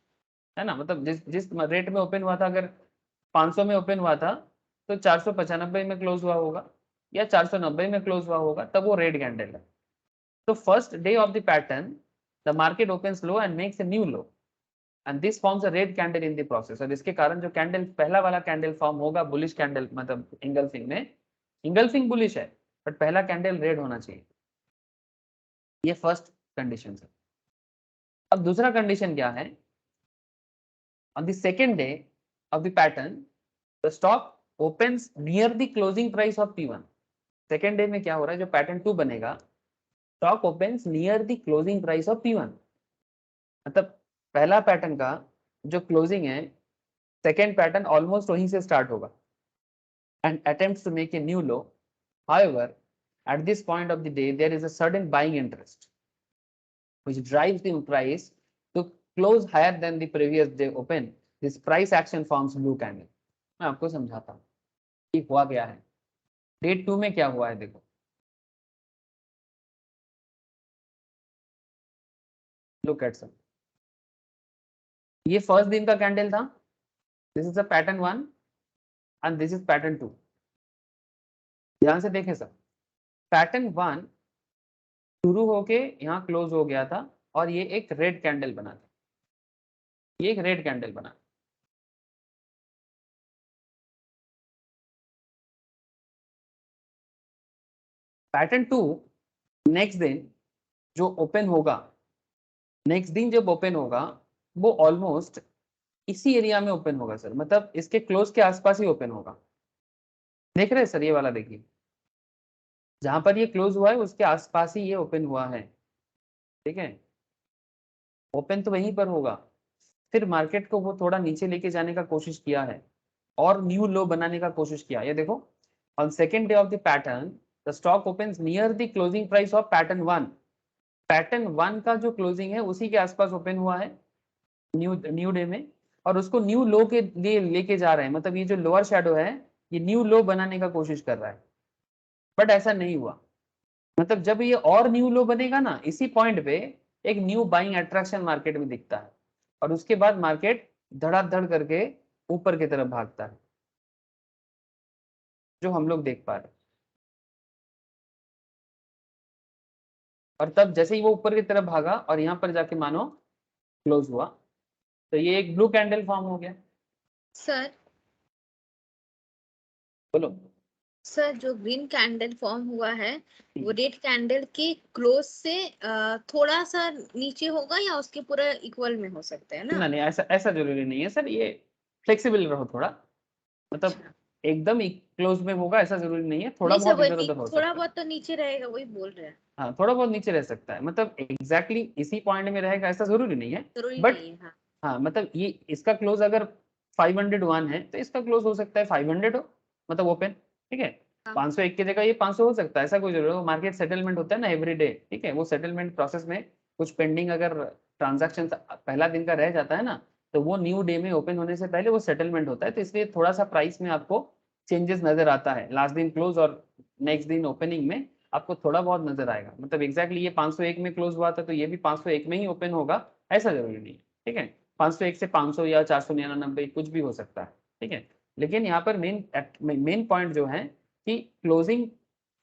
है ना, मतलब जिस जिस रेट में ओपन हुआ था, अगर 500 में ओपन हुआ था तो 495 में क्लोज हुआ होगा या 490 में क्लोज हुआ होगा, तब वो रेड कैंडल है। तो first day of the pattern the market opens low and makes a new low and this forms a red candle in the process. और इसके कारण जो कैंडल पहला वाला कैंडल फॉर्म होगा बुलिश कैंडल, मतलब इंगल्फिंग में, इंगल्फिंग बुलिश है बट पहला कैंडल रेड होना चाहिए। ये फर्स्ट कंडीशन है। अब दूसरा कंडीशन क्या है, on the second day of the pattern the stock opens near the closing price of P1। Second day में क्या हो रहा है, जो पैटर्न 2 बनेगा, stock opens near the closing price of P1। मतलब पहला पैटर्न का जो क्लोजिंग है, सेकेंड पैटर्न ऑलमोस्ट वहीं से स्टार्ट होगा and attempts to make a new low। However, at this point of the day there is a sudden buying interest which drives the price to close higher than the previous day open। This price action forms blue candle। मैं आपको समझाता हूँ कि हुआ क्या है। डे 2 में क्या हुआ है, देखो लुक एट सम, ये फर्स्ट दिन का कैंडल था, this is a pattern 1 and this is pattern 2। ध्यान से देखें सर, पैटर्न 1 शुरू होके यहाँ क्लोज हो गया था और ये एक रेड कैंडल बना था, ये एक रेड कैंडल बना। पैटर्न 2 नेक्स्ट दिन जो ओपन होगा, नेक्स्ट दिन जब ओपन होगा वो ऑलमोस्ट इसी एरिया में ओपन होगा सर, मतलब इसके क्लोज के आसपास ही ओपन होगा। देख रहे हैं सर, ये वाला देखिए, जहां पर ये क्लोज हुआ है उसके आसपास ही ये ओपन हुआ है। ठीक है, ओपन तो वहीं पर होगा, फिर मार्केट को वो थोड़ा नीचे लेके जाने का कोशिश किया है और न्यू लो बनाने का कोशिश किया। ये देखो, on second day of the pattern the stock opens near the closing price of pattern 1। Pattern 1 का जो क्लोजिंग है उसी के आसपास ओपन हुआ है न्यू डे में, और उसको न्यू लो के लिए लेके जा रहे हैं। मतलब ये जो लोअर शैडो है ये न्यू लो बनाने का कोशिश कर रहा है, बट ऐसा नहीं हुआ। मतलब जब ये और न्यू लो बनेगा ना, इसी पॉइंट पे एक न्यू बाइंग अट्रैक्शन मार्केट में दिखता है और उसके बाद मार्केट धड़ाधड़ करके ऊपर की तरफ भागता है, जो हम लोग देख पा रहे हैं। और तब जैसे ही वो ऊपर की तरफ भागा और यहाँ पर जाके मानो क्लोज हुआ, तो ये एक ब्लू कैंडल फॉर्म हो गया। सर बोलो। सर जो ग्रीन कैंडल फॉर्म हुआ है वो रेड कैंडल के क्लोज से थोड़ा सा नीचे होगा या उसके पूरा इक्वल में हो सकता है ना? नहीं, ऐसा ऐसा जरूरी नहीं है सर, ये फ्लेक्सिबल रहो थोड़ा, मतलब अच्छा। एकदम क्लोज में होगा ऐसा जरूरी नहीं है, थोड़ा नहीं सर, बहुत इधर उधर हो थोड़ा सकता है। बहुत तो नीचे रहेगा, वही बोल रहे हैं। हाँ, थोड़ा बहुत नीचे रह सकता है, मतलब एग्जैक्टली इसी पॉइंट में रहेगा ऐसा जरूरी नहीं है। जरूरी बट नहीं है। हाँ। हाँ, मतलब ये इसका क्लोज अगर 501 है तो इसका क्लोज हो सकता है 500 हो, मतलब ओपन। ठीक है, हाँ। 501 की जगह ये 500 हो सकता है, ऐसा कोई जरूरी, मार्केट सेटलमेंट होता है ना एवरी डे। ठीक है, वो सेटलमेंट प्रोसेस में कुछ पेंडिंग अगर ट्रांजैक्शन पहला दिन का रह जाता है ना, तो वो न्यू डे में ओपन होने से पहले वो सेटलमेंट होता है, तो इसलिए थोड़ा सा प्राइस में आपको चेंजेस नजर आता है। लास्ट दिन क्लोज और नेक्स्ट दिन ओपनिंग में आपको थोड़ा बहुत नजर आएगा, मतलब एग्जैक्टली ये 501 में क्लोज हुआ था तो ये भी 501 में ही ओपन होगा, ऐसा जरूरी नहीं है। ठीक है, 501 से 500 या 499 कुछ भी हो सकता है। ठीक है, लेकिन यहाँ पर मेन पॉइंट जो है कि क्लोजिंग,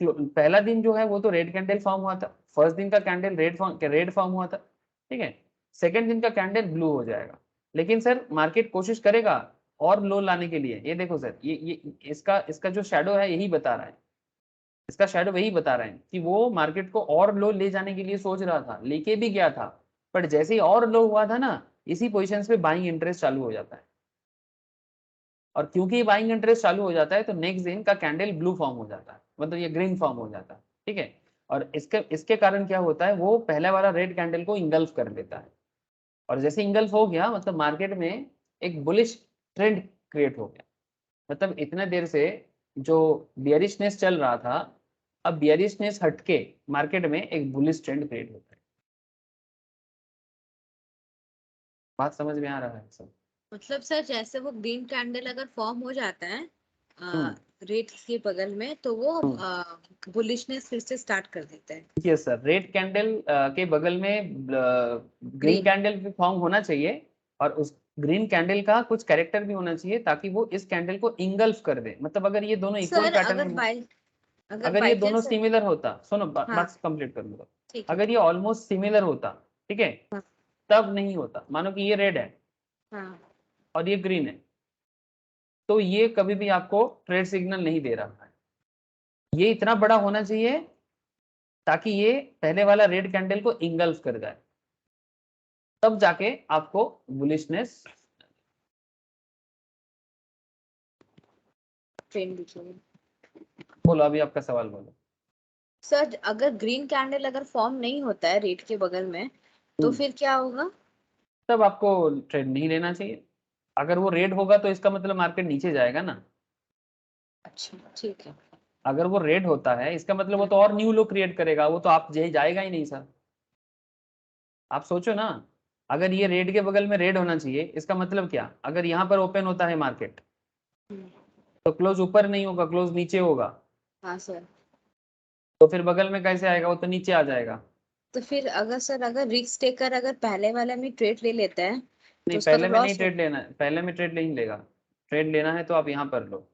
पहला दिन जो है वो तो रेड कैंडल फॉर्म हुआ था, फर्स्ट दिन का कैंडल रेड फॉर्म हुआ था। ठीक है, सेकंड दिन का कैंडल ब्लू हो जाएगा, लेकिन सर मार्केट कोशिश करेगा और लो लाने के लिए। ये देखो सर, ये इसका इसका जो शेडो है यही बता रहा है, इसका शैडो वही बता रहे हैं कि वो मार्केट को और लो ले जाने के लिए सोच रहा था, लेके भी गया था, बट जैसे ही और लो हुआ था ना, इसी पोजीशंस पे बाइंग इंटरेस्ट चालू हो जाता है, और क्योंकि बाइंग इंटरेस्ट चालू हो जाता है तो नेक्स्ट दिन का कैंडल ब्लू फॉर्म हो जाता है, मतलब ये ग्रीन फॉर्म हो जाता है, ठीक है। और इसके इसके कारण क्या होता है, वो पहले वाला रेड कैंडल को इंगल्फ कर लेता है, और जैसे इंगल्फ हो गया मतलब मार्केट में एक बुलिश ट्रेंड क्रिएट हो गया। मतलब इतने देर से जो बियरिशनेस चल रहा था, अब बियरिशनेस हटके मार्केट में एक बुलिश ट्रेंड क्रिएट होता है। बात समझ में आ रहा है सब? मतलब सर जैसे वो ग्रीन कैंडल अगर फॉर्म हो जाता है हम्म, रेट के बगल में, तो वो हम्म। बुलिशनेस फिर से स्टार्ट कर देता है। यस सर, रेड कैंडल के बगल में ग्रीन ग्रीन। कैंडल भी फॉर्म होना चाहिए, और उस ग्रीन कैंडल का कुछ कैरेक्टर भी होना चाहिए ताकि वो इस कैंडल को इंगल्फ कर दे। मतलब अगर ये दोनों इक्वल सर पैटर्न में हो, अगर अगर ये बाई दोनों चांस। सिमिलर होता, सुनो हाँ बात कंप्लीट कर लो, ठीक है अगर ये ठीक। ऑलमोस्ट सिमिलर होता, ठीक है, हाँ तब नहीं होता। मानो कि ये रेड है हाँ और ये ग्रीन है, तो ये कभी भी आपको ट्रेड सिग्नल नहीं दे रहा है। ये इतना बड़ा होना चाहिए ताकि ये पहले वाला रेड कैंडल को इंगल्फ कर जाए, तब जाके आपको बुलिशनेस। ट्रेन दिखेगी। बोलो, अभी आपका सवाल बोलो। सर अगर ग्रीन कैंडल अगर फॉर्म नहीं होता है रेट के बगल में, तो फिर क्या होगा? तब आपको ट्रेड नहीं लेना चाहिए। अगर वो रेड होगा तो इसका मतलब मार्केट नीचे जाएगा ना। अच्छा ठीक है। अगर वो रेड होता है इसका मतलब वो तो और न्यू लो क्रिएट करेगा, वो तो आप जाएगा ही नहीं सर। आप सोचो ना, अगर ये रेड के बगल में रेड होना चाहिए, इसका मतलब क्या, अगर यहाँ पर ओपन होता है मार्केट हम्म, तो क्लोज ऊपर नहीं होगा, क्लोज नीचे होगा, हाँ सर। तो फिर बगल में कैसे आएगा, वो तो नीचे आ जाएगा। तो फिर अगर सर अगर रिस्क टेकर अगर पहले वाले में ट्रेड ले लेता है, तो नहीं, उसका तो पहले में नहीं लॉस हो। ट्रेड लेना है, पहले में ट्रेड नहीं लेगा। ट्रेड लेना है तो आप यहाँ पर लो,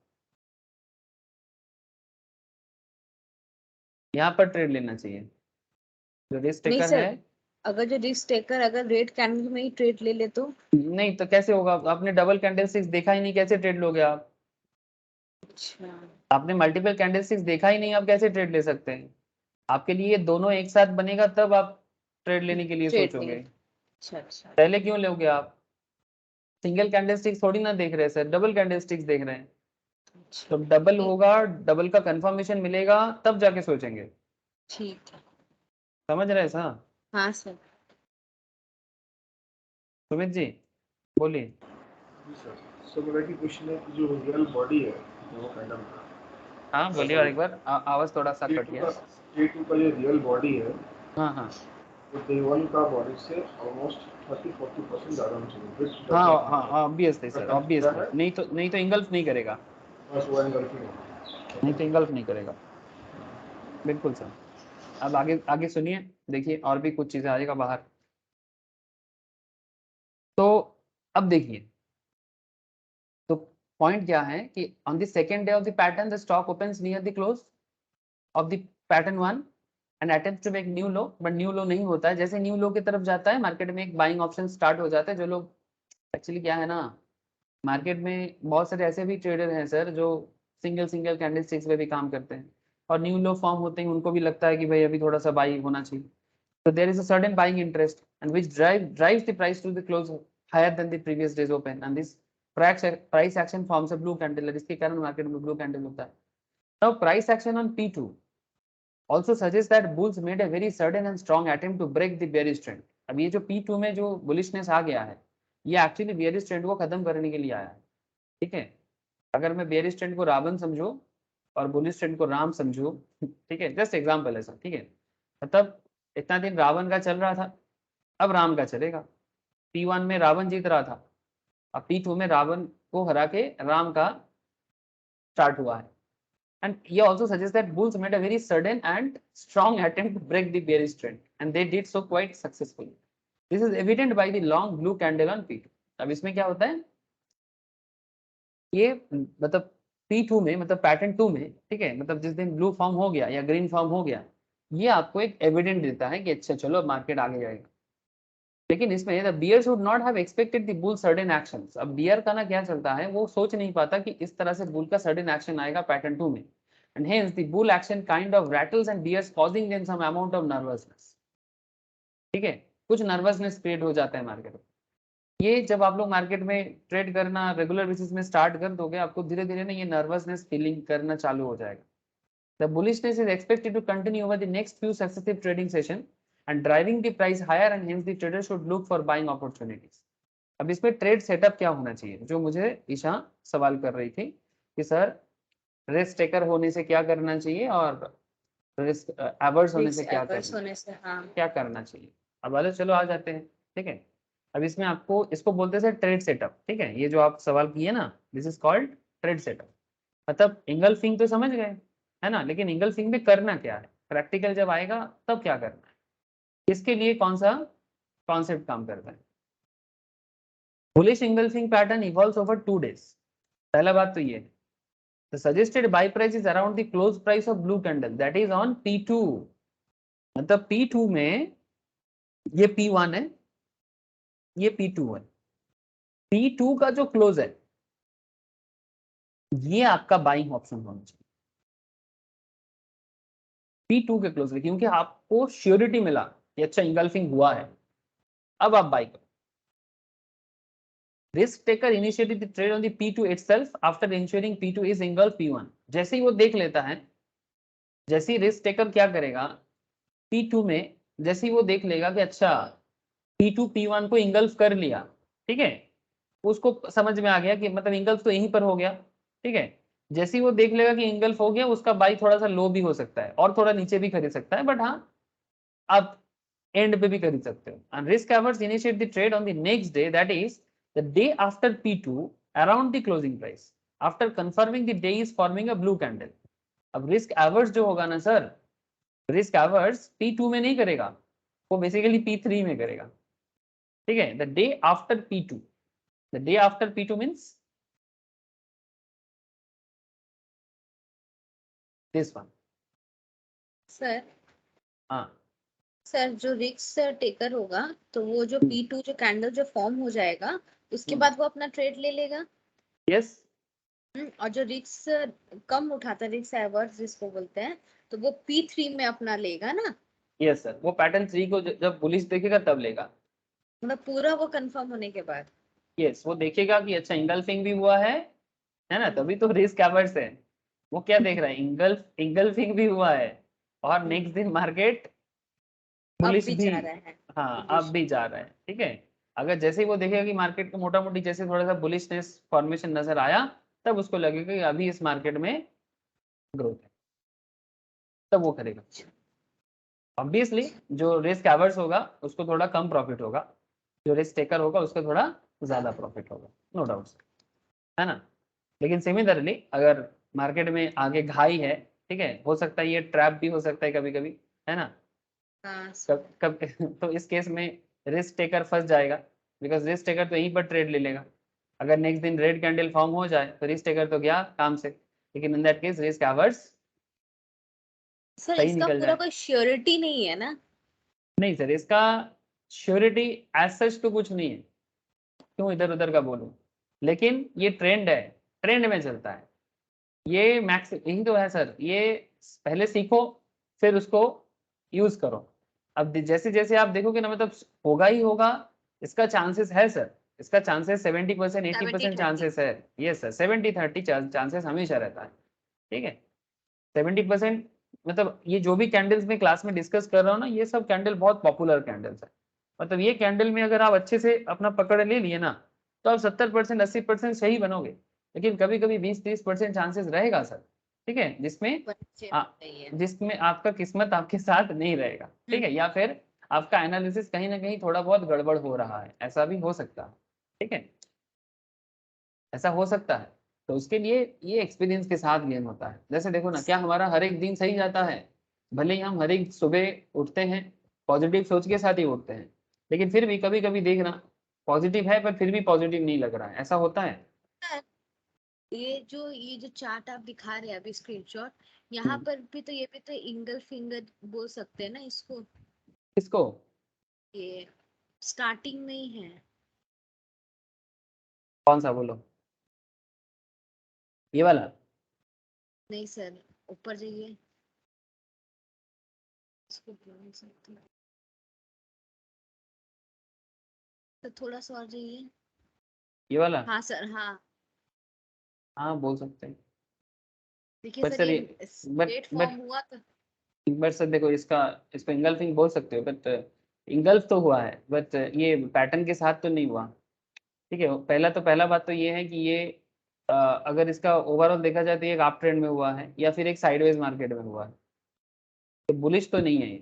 यहाँ पर ट्रेड लेना चाहिए। जो रिस्क नहीं टेकर है, सर, अगर जो रिस्क टेकर अगर रेड कैंडल में ही ट्रेड ले ले तो। नहीं तो कैसे होगा, आपने डबल कैंडलस्टिक्स देखा ही नहीं, कैसे ट्रेड लोगे आप? अच्छा। आपने मल्टीपल कैंडलस्टिक्स देखा ही नहीं, आप कैसे ट्रेड ले सकते हैं? आपके लिए ये दोनों एक साथ बनेगा तब आप ट्रेड लेने के लिए ट्रेड नहीं। सोचोगे। अच्छा अच्छा। पहले क्यों लोगे आप? सिंगल कैंडलस्टिक्स थोड़ी ना देख रहे हैं सर, डबल कैंडलस्टिक्स देख रहे हैं। अच्छा तो डबल ठीक। होगा, डबल का कंफर्मेशन मिलेगा तब जाके सोचेंगे। ठीक है। समझ रहे हैं सर? हाँ सर। सुमित जी बोलिए। जी सर। सो मेरा की क्वेश्चन है कि जो रियल बॉडी है जो कैंडल का, हाँ बोलिए, और एक बार आवाज थोड़ा सा कट K2 गया। का K2 का जो रियल बॉडी है हाँ हाँ वो डे वन का बॉडी से ऑलमोस्ट 30-40% ज़्यादा होना चाहिए, which does हाँ not हाँ, happen। ऑब्वियसली मैं सर, कंसिडर ऑब्वियसली है नहीं तो इंगल्फ नहीं करेगा। बस वन गलती है। नहीं तो इंगल्फ नहीं करेगा, बिल्कुल सर। अब आगे आगे सुनिए, देखिए और भी कुछ चीजें आएगा बाहर। तो अब देखिए, तो पॉइंट क्या है कि on the second day of the pattern the stock opens near the close of the pattern one and attempts to make new low, but new low नहीं होता है। जैसे न्यू लो की तरफ जाता है मार्केट में एक बाइंग ऑप्शन स्टार्ट हो जाता है। जो लोग एक्चुअली क्या है ना, मार्केट में बहुत सारे ऐसे भी ट्रेडर हैं सर जो सिंगल सिंगल कैंडलस्टिक्स पे भी काम करते हैं, और न्यू लो फॉर्म होते ही उनको भी लगता है कि भाई अभी थोड़ा सा बाई होना चाहिए। So there is a certain buying interest and which drives the price to the close higher than the previous day's open, and this price action forms a blue candle, जिसके कारण मार्केट में blue candle होता है। Now price action on P2 also suggests that bulls made a very sudden and strong attempt to break the bearish trend। अब ये जो P2 में जो बुलिशनेस आ गया है, ये एक्चुअली बेयरिश ट्रेंड को खत्म करने के लिए आया है, ठीक है। अगर मैं बेयरिश ट्रेंड को रावण समझो और बुलिश ट्रेंड को राम समझो, ठीक है, जस्ट एग्जांपल है सर, ठीक है। मतलब इतना दिन रावण का चल रहा था, अब राम का चलेगा। P1 में रावण जीत रहा था, अब P2 में रावण को हरा के राम का स्टार्ट हुआ है। And he also suggests that bulls made a very sudden and strong attempt to break the bearish trend, and they did so quite successfully. This is evident by the long blue candle on P2। अब इसमें क्या होता है, ये मतलब P2 में, मतलब पैटर्न 2 में, ठीक है, मतलब जिस दिन ब्लू फॉर्म हो गया या ग्रीन फॉर्म हो गया, ये आपको एक एविडेंट देता है कि अच्छा चलो मार्केट आगे जाएगा। लेकिन इसमें the bear should not have expected the bull sudden actions. अब बियर का ना क्या चलता है, वो सोच नहीं पाता कि इस तरह से बुल का सडन एक्शन आएगा पैटर्न 2 में। and hence the bull action kind of rattles and bears causing them some amount of nervousness. ठीक है, कुछ नर्वसनेस क्रिएट हो जाता है मार्केट में. ये जब आप लोग मार्केट में ट्रेड करना रेगुलर बेसिस में स्टार्ट कर दोगे, आपको धीरे धीरे ना ये नर्वसनेस फीलिंग करना चालू हो जाएगा. The bullishness is expected to continue over the next few successive trading session and driving the price higher, and hence the trader should look for buying opportunities. अब इसमें ट्रेड सेटअप क्या होना चाहिए, जो मुझे ईशा सवाल कर रही थी कि सर रिस्क टेकर होने से क्या करना चाहिए और रिस्क एवर्स होने से क्या करना चाहिए. अब वाले चलो आ जाते हैं. ठीक है, अब इसमें आपको इसको बोलते हैं ट्रेड सेटअप. ठीक है, ये जो आप सवाल किए ना, this is called trade setup. मतलब इंगल्फिंग तो समझ गए है ना, लेकिन इंगल्फिंग में करना क्या है, प्रैक्टिकल जब आएगा तब क्या करना है, इसके लिए कौन सा कॉन्सेप्ट काम करता है. Bullish engulfing pattern evolves over 2 days. पहला बात तो ये, the suggested buy price is around the close price of blue candle, that is on P2. मतलब P2 में ये P1 है, ये P2 है. P2 का जो क्लोज है ये आपका बाइंग ऑप्शन होना चाहिए P2 के क्लोज में, क्योंकि आपको श्योरिटी मिला कि अच्छा इंगल्फिंग हुआ है, अब आप बाई करो. Risk taker initiated the trade on the P2 itself after ensuring P2 is engulf P1. जैसे ही वो देख लेता है, जैसे ही रिस्क टेकर क्या करेगा P2 में, जैसे ही वो देख लेगा कि अच्छा P2 P1 को इंगल्फ कर लिया, ठीक है, उसको समझ में आ गया कि मतलब इंगल्फ तो यहीं पर हो गया. ठीक है, जैसे ही वो देख लेगा कि इंगल्फ हो गया, उसका बाई थोड़ा सा लो भी हो सकता है और थोड़ा नीचे भी खरीद सकता है, बट हाँ आप एंड पे भी खरीद सकते हो. And risk averse initiate the trade on the next day, that is the day after P2 around the closing price after confirming the day is forming a blue candle. अब रिस्क एवर्स जो होगा ना सर, रिस्क एवर्स P2 में नहीं करेगा, वो बेसिकली P3 में करेगा. ठीक है, the day after P2, the day after P2 means this one. Sir हाँ सर जो रिस्क टेकर होगा तो वो जो P2 जो कैंडल जो फॉर्म हो जाएगा उसके बाद वो अपना ट्रेड ले लेगा. यस. और जो रिस्क कम उठाता है, रिस्क एवर्स जिसको बोलते हैं, तो वो P3 में अपना लेगा ना. यस सर, वो पैटर्न 3 को जब बुलिश देखेगा तब लेगा. मतलब पूरा वो कंफर्म होने के बाद. यस, वो देखेगा कि अच्छा इंगल्फिंग भी हुआ है ना, तभी तो रिस्क एवर्स है. वो क्या देख रहा है, इंगल्फिंग भी हुआ है और नेक्स्ट दिन मार्केट बुलिश भी जा रहा है. हाँ अब भी जा रहा है. ठीक है, अगर जैसे ही वो देखेगा कि मार्केट को मोटा मोटी जैसे थोड़ा सा बुलिशनेस फॉर्मेशन नजर आया, तब उसको लगेगा कि अभी इस मार्केट में ग्रोथ है, तब वो करेगा. ऑब्वियसली जो रिस्क एवर्स होगा उसको थोड़ा कम प्रॉफिट होगा, जो रिस्क टेकर होगा उसका थोड़ा ज्यादा प्रॉफिट होगा, नो डाउट, है ना. लेकिन सिमिलरली अगर मार्केट में आगे घाई है, ठीक है, हो सकता है ये ट्रैप भी हो सकता है कभी कभी, है ना. कब तो इस केस में रिस्क टेकर फंस जाएगा, बिकॉज रिस्क टेकर तो यहीं पर ट्रेड ले लेगा. अगर नेक्स्ट दिन रेड कैंडल फॉर्म हो जाए तो रिस्क टेकर तो गया काम से, लेकिन in that case risk averse sir सही इसका निकल पूरा जाए. कोई श्योरिटी नहीं है ना. नहीं सर, इसका श्योरिटी एज सच तो कुछ नहीं है, क्यों इधर उधर का बोलूं, लेकिन ये ट्रेंड है, ट्रेंड में चलता है, ये मैक्स यही तो है सर. ये पहले सीखो फिर उसको यूज करो. अब जैसे जैसे आप देखोगे ना, मतलब होगा ही होगा, इसका चांसेस है सर, इसका चांसेस 70% 80% चांसेस है. यस सर, 70-30 चांसेस हमेशा रहता है. ठीक है, 70%. मतलब ये जो भी कैंडल्स में क्लास में डिस्कस कर रहा हूँ ना, ये सब कैंडल बहुत पॉपुलर कैंडल्स है. मतलब ये कैंडल में अगर आप अच्छे से अपना पकड़ ले लिए ना, तो आप 70% 80% सही बनोगे. लेकिन कभी कभी 20-30% चांसेस रहेगा सर, ठीक है, जिसमें आपका किस्मत आपके साथ नहीं रहेगा. ठीक है, या फिर आपका एनालिसिस कहीं ना कहीं थोड़ा बहुत गड़बड़ हो रहा है, ऐसा भी हो सकता है. ठीक है, ऐसा हो सकता है. तो उसके लिए ये एक्सपीरियंस के साथ गेम होता है. जैसे देखो ना, क्या हमारा हर एक दिन सही जाता है, भले ही हम हर एक सुबह उठते हैं पॉजिटिव सोच के साथ ही उठते हैं, लेकिन फिर भी कभी कभी देखना पॉजिटिव है पर फिर भी पॉजिटिव नहीं लग रहा है, ऐसा होता है. ये जो चार्ट आप दिखा रहे हैं अभी स्क्रीनशॉट, यहाँ पर भी तो ये भी तो इंगल फिंगर बोल सकते हैं ना इसको. किसको? ये स्टार्टिंग में ही है. कौन सा बोलो, ये वाला? नहीं सर, ऊपर जाइए, इसको बोल सकते हैं। तो थोड़ा सा और जाइए। ये वाला, हाँ सर, हाँ हाँ बोल सकते हैं। देखिए बट सर, सर ये ये स्ट्रेट फॉर्म बट हुआ तो बट सर देखो, इसको इंगल्फिंग बोल सकते हो, बट इंगल्फ तो हुआ है, बट ये पैटर्न के साथ तो नहीं हुआ। ठीक है, पहला बात तो ये है कि ये अगर इसका ओवरऑल देखा जाए तो ये एक अप ट्रेंड में हुआ है या फिर एक साइडवेज मार्केट में हुआ है, तो बुलिश तो नहीं है ये,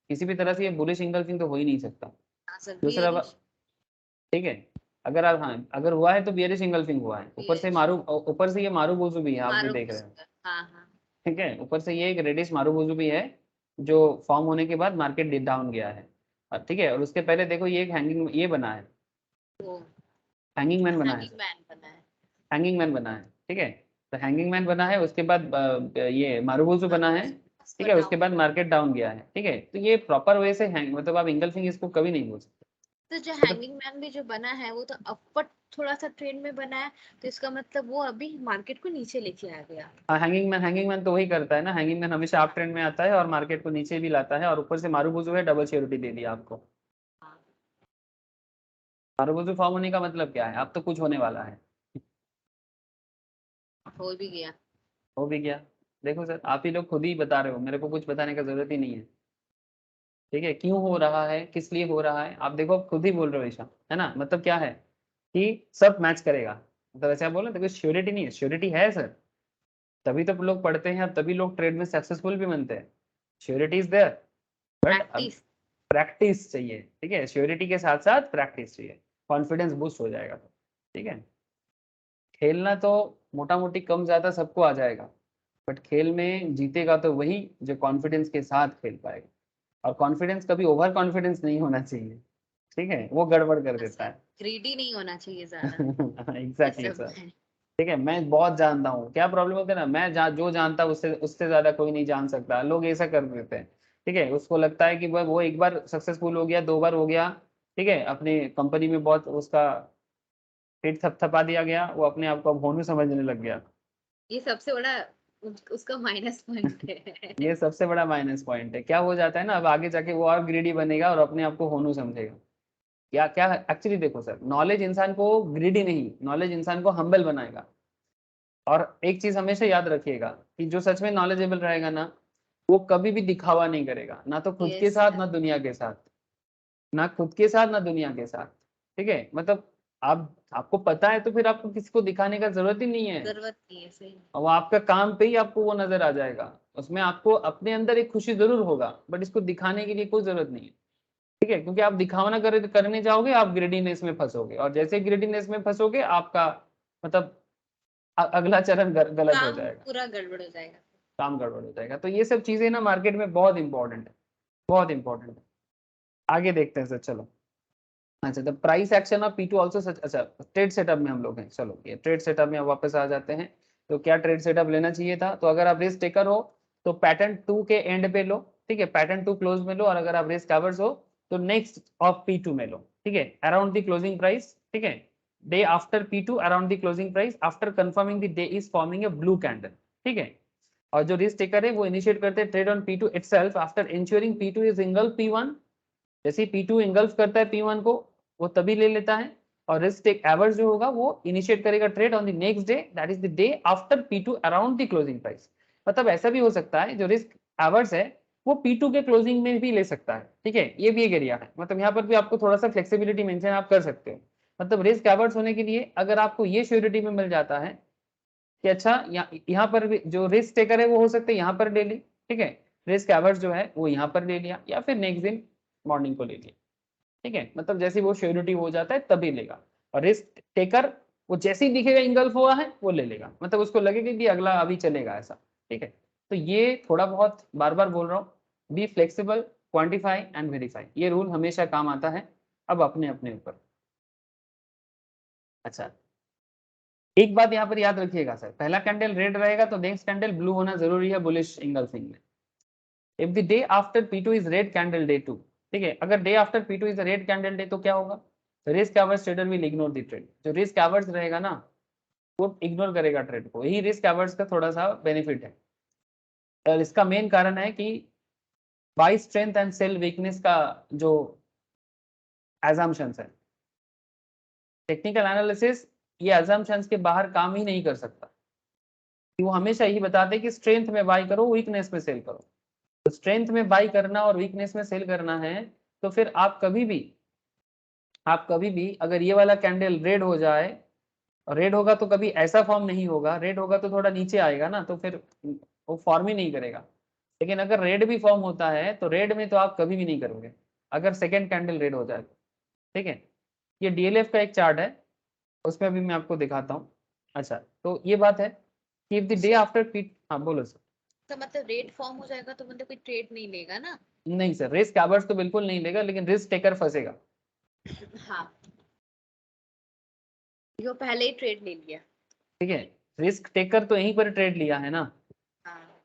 किसी भी तरह से ये बुलिश इंगल्फिंग तो हो ही नहीं सकता। हाँ सर, दूसरा बियरिश। ठीक है, अगर आप, हाँ अगर हुआ है तो बियरिश इंगल्फिंग हुआ है, ऊपर से ये मारूबोजू भी है, आप जो मारो देख रहे हो। हाँ हाँ। ठीक है, ऊपर से ये एक रेडिश मारूबोजू भी है, जो फॉर्म होने के बाद मार्केट डाउन गया है। ठीक है, और उसके पहले देखो ये एक हैंगिंग ये बना है, तो हैंगिंग मैन बना है, हैंगिंग मैन बना है। हैंगिंग मैन बना है। ठीक है, तो हैंगिंग मैन बना है, उसके बाद ये मारूबोजू बना है। ठीक है, उसके बाद मार्केट डाउन गया है। ठीक है, तो ये प्रॉपर वे से हैंग, मतलब आप इंगल्फिंग इसको कभी नहीं बोल सकते। तो जो मतलब हैंगिंग मैन भी जो बना है वो तो अपवर्ड थोड़ा सा ट्रेंड में बना है, तो इसका मतलब वो अभी मार्केट को नीचे लेके आ गया। हैंगिंग मैन तो वही करता है ना, हैंगिंग मैन हमेशा अप ट्रेंड में आता है और मार्केट को नीचे भी लाता है, और ऊपर से मारूबोजू है, डबल श्योरिटी दे दिया आपको। हाँ, मारूबोजू फॉर्म होने का मतलब क्या है, अब तो कुछ होने वाला है, हो भी गया। हो भी गया। देखो सर, आप ही लोग खुद ही बता रहे हो, मेरे को कुछ बताने का जरूरत ही नहीं है। ठीक है, क्यों हो रहा है, किस लिए हो रहा है, आप देखो, आप खुद ही बोल रहे हो ईशा, है ना, मतलब क्या है कि सब मैच करेगा, मतलब ऐसे आप बोल रहे हो, देखो श्योरिटी नहीं है, श्योरिटी है सर, तभी तो लोग पढ़ते हैं, तभी लोग ट्रेड में सक्सेसफुल भी बनते हैं। श्योरिटी इज देयर, बट अब प्रैक्टिस। प्रैक्टिस चाहिए। ठीक है, श्योरिटी के साथ साथ प्रैक्टिस चाहिए, कॉन्फिडेंस बूस्ट हो जाएगा तो। ठीक है, खेलना तो मोटा मोटी कम ज्यादा सबको आ जाएगा, बट खेल में जीतेगा तो वही जो कॉन्फिडेंस के साथ खेल पाएगा, और कॉन्फिडेंस कभी ओवर कॉन्फिडेंस नहीं होना चाहिए। ठीक है, वो गड़बड़ कर देता है। ग्रीडी नहीं होना चाहिए ज्यादा। ये एग्जैक्टली सब सर। है। ठीक है, मैं बहुत जानता हूँ, क्या प्रॉब्लम होता है ना, जो जानता है उससे उससे ज्यादा कोई नहीं जान सकता, लोग ऐसा कर देते हैं। ठीक है, उसको लगता है कि वो एक बार सक्सेसफुल हो गया, दो बार हो गया, ठीक है, अपनी कंपनी में बहुत उसका पेट थपथपा दिया गया, वो अपने आप को अब होनू समझने लग गया। ये सबसे बड़ा उसका माइनस पॉइंट है। ये सबसे बड़ा माइनस पॉइंट है, क्या हो जाता है ना, अब आगे जाके वो और ग्रीडी बनेगा और अपने आप को होनू समझेगा। क्या क्या एक्चुअली देखो सर, नॉलेज इंसान को ग्रीडी नहीं, नॉलेज इंसान को हम्बल बनाएगा। और एक चीज हमेशा याद रखिएगा कि जो सच में नॉलेजेबल रहेगा ना, वो कभी भी दिखावा नहीं करेगा, ना तो खुद के यस साथ सर। ना दुनिया के साथ, ना खुद के साथ ना दुनिया के साथ। ठीक है, मतलब आपको पता है तो फिर आपको किसी को दिखाने का जरूरत ही नहीं है, जरूरत नहीं है, सही। और वो आपका काम पे ही आपको वो नजर आ जाएगा, उसमें आपको अपने अंदर एक खुशी जरूर होगा, बट इसको दिखाने के लिए कोई जरूरत नहीं है। ठीक है, क्योंकि आप दिखावा ना करने जाओगे, आप ग्रेडीनेस में फंसोगे, और जैसे ग्रेडीनेस में फंसोगे आपका मतलब अगला चरण गलत हो काम जाएगा, पूरा गड़बड़ हो जाएगा। काम गड़बड़ हो जाएगा। तो ये सब चीजें ना मार्केट में बहुत इंपॉर्टेंट है, बहुत इंपॉर्टेंट है। आगे देखते हैं सर, चलो। अच्छा, the price action of P2 also सच, अच्छा ट्रेड सेटअप में हम लोग हैं, चलो ये ट्रेड सेटअप में वापस आ जाते हैं। तो क्या ट्रेड सेटअप लेना चाहिए था, तो अगर आप रिस्क टेकर हो तो पैटर्न 2 के एंड पे लो। ठीक है, पैटर्न 2 क्लोज में लो, और अगर आप रिस्क कवर्स हो तो नेक्स्ट ऑफ P2 में लो। ठीक है, अराउंड द क्लोजिंग प्राइस। ठीक है, day after P2 around the closing price after confirming the day is forming a blue candle. ठीक है, और जो रिस्क टेकर है वो इनिशिएट करते हैं trade on P2 itself after ensuring P2 is engulf P1। जैसे ही P2 इंगल्फ करता है P1 को, वो तभी ले लेता है, और रिस्क टेक एवर्स जो होगा वो इनिशिएट करेगा trade on the next day, that is the day after P2 around the closing price. मतलब ऐसा भी हो सकता है जो रिस्क एवर्स है वो P2 के क्लोजिंग में भी ले सकता है। ठीक है, ये भी एक एरिया है, मतलब यहाँ पर भी आपको थोड़ा सा फ्लेक्सिबिलिटी मेंटेन आप कर सकते हो। मतलब रिस्क एवर्स होने के लिए अगर आपको ये श्योरिटी में मिल जाता है कि अच्छा यहाँ पर भी जो रिस्क टेकर है वो हो सकता है यहाँ पर ले ली। ठीक है, रिस्क एवर्स जो है वो यहाँ पर ले लिया, या फिर नेक्स्ट दिन मॉर्निंग को ले लिया। ठीक है, मतलब जैसे वो श्योरिटी हो जाता है तभी लेगा, और रिस्क टेकर वो जैसे ही दिखेगा इंगल्फ हुआ है वो ले लेगा, मतलब उसको लगेगा कि अगला अभी चलेगा ऐसा। ठीक है, तो ये थोड़ा बहुत बार बार बोल रहा हूँ, be flexible, quantify and verify, ये रूल हमेशा काम आता है। अब अपने अपने ऊपर। अच्छा, एक बात यहाँ पर याद रखिएगा सर, पहला कैंडल रेड रहेगा तो नेक्स्ट कैंडल ब्लू होना जरूरी है बुलिश इंगल्फिंग में। If the day after P2 is red candle day 2। ठीक है, अगर day after P2 is red candle day तो क्या होगा, risk averse trader will ignore the trade. जो रिस्क एवर्स रहेगा ना वो इग्नोर करेगा ट्रेड को, यही रिस्क एवर्स का थोड़ा सा बेनिफिट है। और इसका मेन कारण है कि buy strength and sell weakness का जो एजम्पशंस है, टेक्निकल एनालिसिस ये एजम्पशंस के बाहर काम ही नहीं कर सकता, कि वो हमेशा यही बताते हैं कि स्ट्रेंथ में बाई करो, वीकनेस में सेल करो। तो स्ट्रेंथ में बाई करना और वीकनेस में सेल करना है, तो फिर आप कभी भी अगर ये वाला कैंडल रेड हो जाए, और रेड होगा तो कभी ऐसा फॉर्म नहीं होगा, रेड होगा तो थोड़ा नीचे आएगा ना, तो फिर वो फॉर्म ही नहीं करेगा। लेकिन अगर रेड भी फॉर्म होता है तो रेड में तो आप कभी भी नहीं करोगे अगर सेकेंड कैंडल रेड हो जाए तो। ठीक है, ये डीएलएफ का एक चार्ट है, उसमें भी मैं आपको दिखाता हूँ। अच्छा, तो ये बात है कि इफ द डे आफ्टर पीट, हाँ बोलो सर। तो मतलब रेट फॉर्म हो जाएगा तो मतलब कोई ट्रेड नहीं लेगा ना? नहीं सर, रिस्क एवर्स तो बिल्कुल नहीं लेगा, लेकिन रिस्क टेकर फंसेगा। हाँ, जो पहले ही ट्रेड ले लिया। ठीक है, रिस्क टेकर तो यहीं पर ट्रेड लिया है ना, हाँ,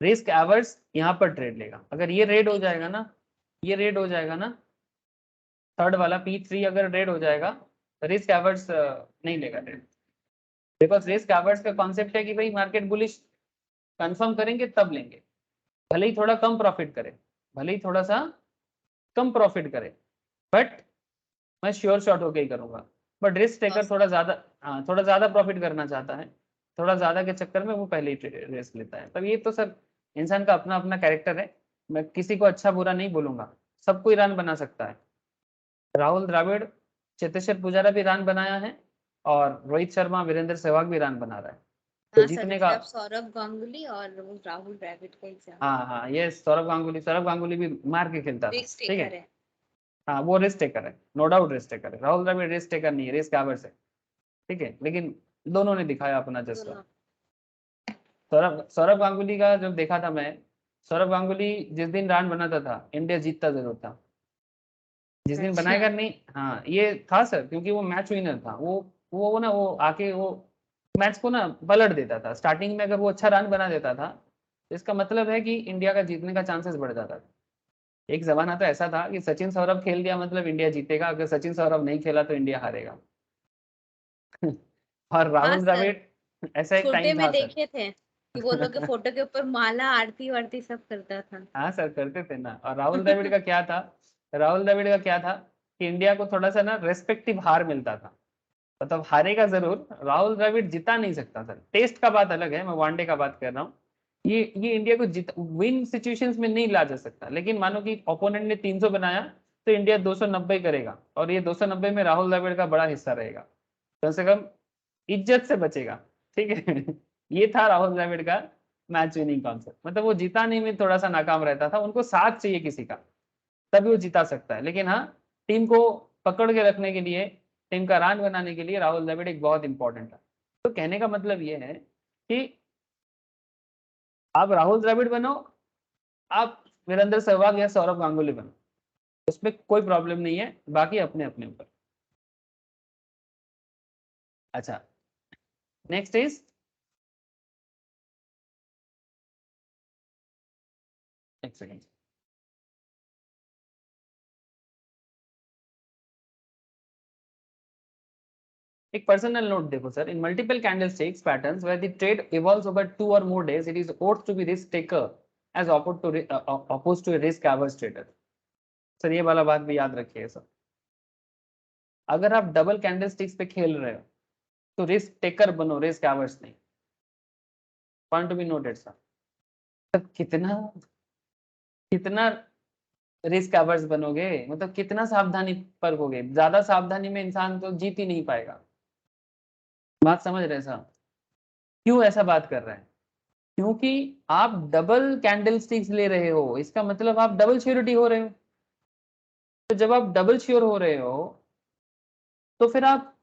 रिस्क एवर्स यहाँ पर ट्रेड लेगा। अगर ये रेड हो जाएगा ना, ये रेड हो जाएगा ना, थर्ड वाला P3 अगर रेड हो जाएगा तो रिस्क एवर्स नहीं लेगा ट्रेड। बिकॉज रिस्क एवर्स का कॉन्सेप्ट है कि भाई मार्केट बुलिश कंफर्म करेंगे तब लेंगे, भले ही थोड़ा कम प्रॉफिट करे, भले ही थोड़ा सा कम प्रॉफिट करे, बट मैं श्योर शॉट होके ही करूंगा। बट रिस्क टेकर थोड़ा ज्यादा, हाँ थोड़ा ज्यादा प्रॉफिट करना चाहता है, थोड़ा ज्यादा के चक्कर में वो पहले ही रिस्क लेता है। तब ये तो सर इंसान का अपना अपना कैरेक्टर है, मैं किसी को अच्छा बुरा नहीं बोलूंगा, सब कोई रन बना सकता है। राहुल द्रविड़, चेतेश्वर पुजारा भी रन बनाया है, और रोहित शर्मा, वीरेंद्र सहवाग भी रन बना रहा है। तो हाँ सर, जीतने इसलिए का, आप सौरभ गांगुली और वो राहुल द्रविड़ का एग्जाम हाँ ये सौरभ गांगुली भी मार के खेलता था। रिस्क ठीक है, टेकर है। हाँ वो रिस्क टेकर है, नो डाउट रिस्क टेकर है। राहुल द्रविड़ रिस्क टेकर नहीं है, रिस्क एवर्स है। ठीक है, लेकिन दोनों ने दिखाया अपना जज्बा। दोनों। सौरभ सौरभ गांगुली का जब देखा था मैं, सौरभ गांगुली जिस दिन रन बनाता था इंडिया जीतता जरूर था, जिस दिन अच्छा, बनाएगा नहीं, हाँ ये था सर, क्योंकि वो मैच विनर था। वो ना वो आके वो मैच को ना पलट देता था। स्टार्टिंग में अगर वो अच्छा रन बना देता था तो इसका मतलब है कि इंडिया का जीतने का चांसेस बढ़ जाता था। एक जमाना तो ऐसा था कि सचिन सौरभ खेल दिया मतलब इंडिया जीतेगा, अगर सचिन सौरभ नहीं खेला तो इंडिया हारेगा। और हाँ राहुल सर, द्रविड़, ऐसा एक छोटे टाइम में था सर। देखे थे कि वो लोग के फोटो के ऊपर माला आरती वारती सब करता था। हाँ सर करते थे ना। और राहुल द्रविड़ का क्या था, राहुल द्रविड़ का क्या था कि इंडिया को थोड़ा सा ना रेस्पेक्टिव हार मिलता था, मतलब हारेगा जरूर, राहुल द्रविड़ जिता नहीं सकता सर। टेस्ट का बात अलग है, मैं वनडे का बात कर रहा हूँ। ये इंडिया को जित विन सिचुएशंस में नहीं ला जा सकता, लेकिन मानो कि ओपोनेंट ने 300 बनाया तो इंडिया 290 करेगा, और ये 290 में राहुल द्रविड़ का बड़ा हिस्सा रहेगा, कम से कम इज्जत से बचेगा। ठीक है। ये था राहुल द्रविड़ का मैच विनिंग कॉन्सेप्ट, मतलब वो जिताने में थोड़ा सा नाकाम रहता था, उनको साथ चाहिए किसी का, तभी वो जिता सकता है। लेकिन हाँ, टीम को पकड़ के रखने के लिए, टीम का रन बनाने के लिए राहुल द्रविड़ एक बहुत इंपॉर्टेंट है। तो कहने का मतलब ये है कि आप राहुल द्रविड़ बनो, आप वीरेंद्र सहवाग या सौरभ गांगुली बनो, उसमें कोई प्रॉब्लम नहीं है, बाकी अपने अपने ऊपर। अच्छा, नेक्स्ट इज, एक सेकेंड, एक पर्सनल नोट देखो sir, in multiple candlesticks patterns where the trade evolves over 2 और more days, it is ought to be risk taker as opposed to a risk averse trader। Sir ये वाला बात भी याद रखिए सर, अगर आप डबल कैंडलस्टिक्स पे खेल रहे हो तो रिस्क टेकर बनो, रिस्क एवर्स नहीं। Point to be noted sir. कितना कितना रिस्क एवर्स बनोगे, मतलब कितना सावधानी बरतोगे, ज्यादा सावधानी में इंसान तो जीत ही नहीं पाएगा। बात समझ रहे सर, क्यों ऐसा बात कर रहे हैं? क्योंकि आप डबल कैंडलस्टिक्स ले रहे हो, इसका मतलब आप डबल श्योरिटी हो रहे हो। तो जब आप डबल श्योर हो रहे हो तो फिर आप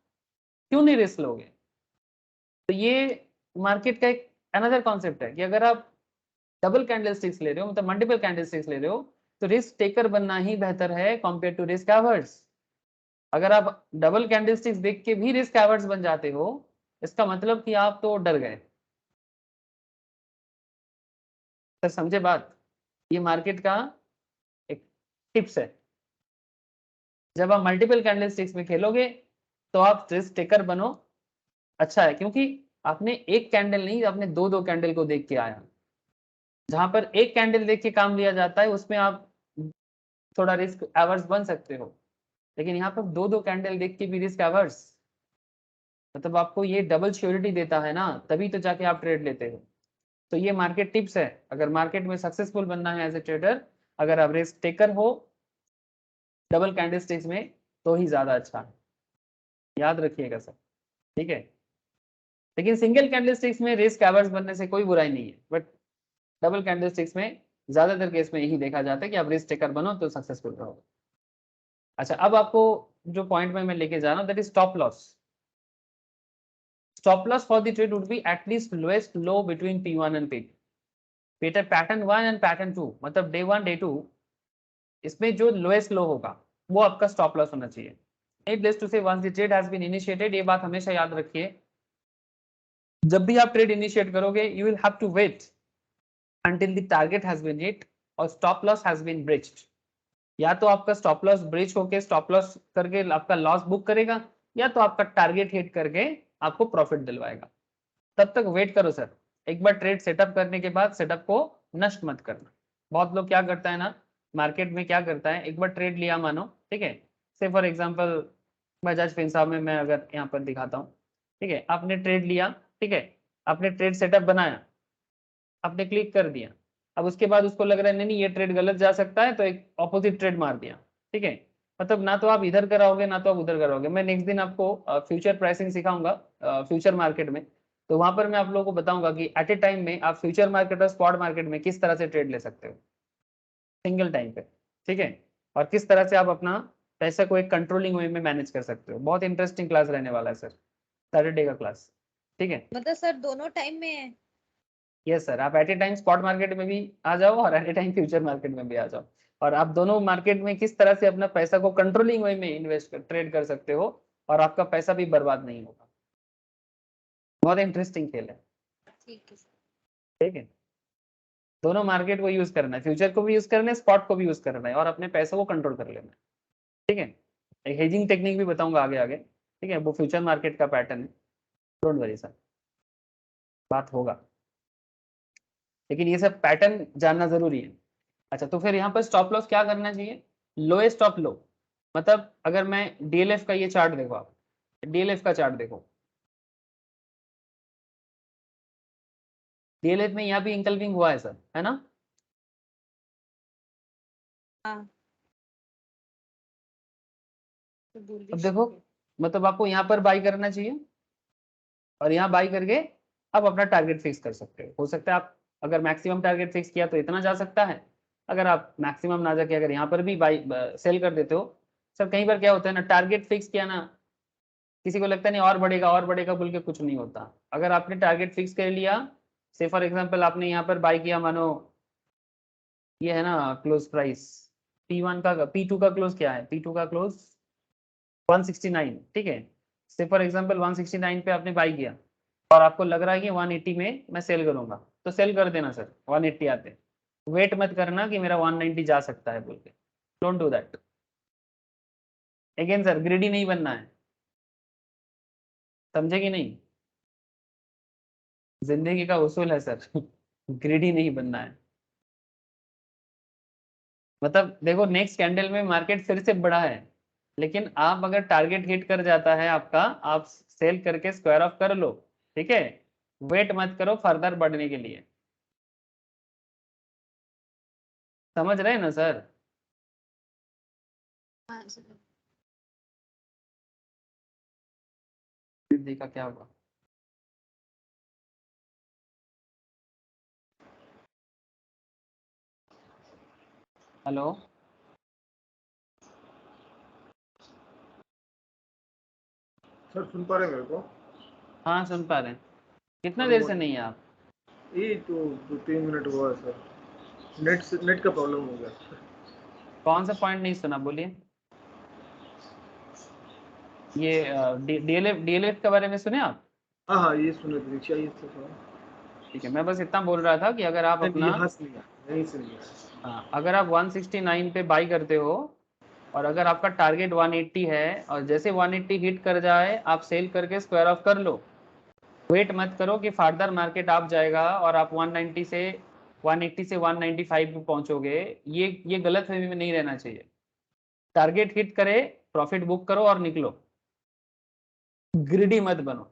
क्यों नहीं रिस्क लोगे? तो ये मार्केट का एक अनदर कॉन्सेप्ट है कि अगर आप डबल कैंडलस्टिक्स ले रहे हो, मतलब मल्टीपल कैंडलस्टिक्स ले रहे हो, तो रिस्क टेकर बनना ही बेहतर है कंपेयर टू रिस्क एवर्स। अगर आप डबल कैंडलस्टिक्स देख के भी रिस्क एवर्स बन जाते हो, इसका मतलब कि आप तो डर गए। तो समझे बात, ये मार्केट का एक टिप्स है। जब आप मल्टीपल कैंडलस्टिक्स में खेलोगे तो आप रिस्क टेकर बनो, अच्छा है, क्योंकि आपने एक कैंडल नहीं, आपने दो दो कैंडल को देख के आया। जहां पर एक कैंडल देख के काम लिया जाता है उसमें आप थोड़ा रिस्क एवर्स बन सकते हो, लेकिन यहाँ पर दो दो कैंडल देख के भी रिस्क एवर्स, मतलब आपको ये डबल श्योरिटी देता है ना, तभी तो जाके आप ट्रेड लेते हो। तो ये मार्केट टिप्स है, अगर मार्केट में सक्सेसफुल बनना है एज ए ट्रेडर, अगर आप रिस्क टेकर हो डबल कैंडलस्टिक्स में तो ही ज्यादा अच्छा है, याद रखिएगा सर, ठीक है। लेकिन सिंगल कैंडलस्टिक्स में रिस्क एवर्स बनने से कोई बुराई नहीं है, बट डबल कैंडलस्टिक्स में ज्यादातर केस में यही देखा जाता है कि आप रिस्क टेकर बनो तो सक्सेसफुल रहो। अच्छा, अब आपको जो पॉइंट में मैं लेके जा रहा हूँ that is stop loss. Stop loss for the trade would be at least lowest low between P1 and P2, pattern 1 and pattern 2, मतलब डे 1 डे 2, इसमें जो लोएस्ट लो होगा वो आपका स्टॉप लॉस होना चाहिए। Needless to say, once the trade has been initiated, ये बात हमेशा याद रखिए, जब भी आप ट्रेड इनिशिएट करोगे you will have to wait until the target has been hit और stop loss has been breached। या तो आपका स्टॉप लॉस ब्रीच होके स्टॉप लॉस करके आपका लॉस बुक करेगा, या तो आपका टारगेट हिट करके आपको प्रॉफिट दिलवाएगा। तब तक वेट करो सर, एक बार ट्रेड सेटअप करने के बाद सेटअप को नष्ट मत करना। बहुत लोग क्या करता है ना, मार्केट में क्या करता है, एक बार ट्रेड लिया मानो, ठीक है, से फॉर एग्जांपल बजाज फिनसर्व में मैं अगर यहाँ पर दिखाता हूँ, ठीक है, आपने ट्रेड लिया, ठीक है, आपने ट्रेड सेटअप बनाया, आपने क्लिक कर दिया, अब उसके बाद उसको लग रहा है नहीं ये ट्रेड गलत जा सकता है, तो एक ऑपोजिट ट्रेड मार दिया, ठीक है। मतलब ना तो आप इधर कराओगे ना तो आप उधर कराओगे। मैं नेक्स्ट दिन आपको फ्यूचर प्राइसिंग सिखाऊंगा फ्यूचर मार्केट में, तो वहां पर मैं आप लोगों को बताऊंगा कि एट ए टाइम में आप फ्यूचर मार्केट और स्पॉट मार्केट में किस तरह से ट्रेड ले सकते हो सिंगल टाइम पे, ठीक है, और किस तरह से आप अपना पैसा को एक कंट्रोलिंग वे में मैनेज कर सकते हो। बहुत इंटरेस्टिंग क्लास रहने वाला है सर, सैटरडे का क्लास, ठीक है। मतलब सर दोनों टाइम में है? यस सर, आप at a time spot market में भी आ जाओ और at a time future market में भी आ जाओ, और आप दोनों मार्केट में किस तरह से अपना पैसा को कंट्रोलिंग वे में इन्वेस्ट कर ट्रेड कर सकते हो और आपका पैसा भी बर्बाद नहीं होगा। बहुत इंटरेस्टिंग खेल है, ठीक है सर। ठीक है। दोनों मार्केट को यूज करना है, फ्यूचर को भी यूज करना है, स्पॉट को भी यूज करना है, और अपने पैसे को कंट्रोल कर लेना है, ठीक है। एक हेजिंग टेक्निक भी बताऊंगा आगे आगे, ठीक है, वो फ्यूचर मार्केट का पैटर्न है, डोंट वरी सर, बात होगा, लेकिन ये सब पैटर्न जानना जरूरी है। अच्छा, तो फिर यहाँ पर स्टॉप लॉस क्या करना चाहिए, लोएस्ट स्टॉप लो, मतलब अगर मैं डीएलएफ का ये चार्ट देखो, आप डीएलएफ का चार्ट देखो, डीएलएफ में यहाँ भी इंकल्विंग हुआ है सर, है ना। हाँ तो अब bullish देखो, है। मतलब आपको यहाँ पर बाई करना चाहिए और यहाँ बाई करके आप अपना टारगेट फिक्स कर सकते हो सकता है आप अगर मैक्सिमम टारगेट फिक्स किया तो इतना जा सकता है, अगर आप मैक्सिमम ना जाके अगर यहाँ पर भी बाई सेल कर देते हो। सर कई बार क्या होता है ना, टारगेट फिक्स किया ना, किसी को लगता नहीं और बढ़ेगा बोल के, कुछ नहीं होता। अगर आपने टारगेट फिक्स कर लिया, से फॉर एग्जांपल आपने यहाँ पर बाई किया, मानो ये है ना क्लोज प्राइस P1 का, P2 का क्लोज क्या है, P2 का क्लोज 169, ठीक है, से फॉर एग्जांपल 169 पे आपने बाई किया और आपको लग रहा है कि 180 में मैं सेल करूंगा, तो सेल कर देना सर 180 आते, वेट मत करना कि मेरा 190 जा सकता है बोल के, don't do that. Again sir, greedy नहीं बनना है, समझे कि नहीं, जिंदगी का उसूल है सर ग्रीडी नहीं बनना है। मतलब देखो नेक्स्ट कैंडल में मार्केट फिर से बढ़ा है, लेकिन आप अगर टारगेट हिट कर जाता है आपका, आप सेल करके स्क्वायर ऑफ कर लो, ठीक है, वेट मत करो फर्दर बढ़ने के लिए, समझ रहे हैं ना सर। हाँ सर। देखा क्या होगा, हेलो, सर सुन पा रहे हैं मेरे को? हाँ सुन पा रहे हैं, कितना और देर वो से नहीं है आप, ये तो 2-3 मिनट हुआ है सर, नेट का प्रॉब्लम हो गया। कौन सा पॉइंट नहीं सुना बोलिए। ये डीएलएफ के बारे में सुने आप, हाँ हाँ, ये सुने थे, नीचे आइए सर। ठीक है, मैं बस इतना बोल रहा था कि अगर आप अपना यहाँ से नहीं आया, यहीं से नहीं आया। हाँ, अगर आप 169 पे बाई करते हो और अगर आपका टारगेट 180 है और जैसे 180 हिट कर जाए आप सेल करके स्क्वायर ऑफ कर लो, वेट मत करो कि फर्दर मार्केट आप जाएगा और आप 180 से 195 पे पहुंचोगे, ये गलत फहमी में नहीं रहना चाहिए। टारगेट हिट करे, प्रॉफिट बुक करो और निकलो, ग्रिडी मत बनो।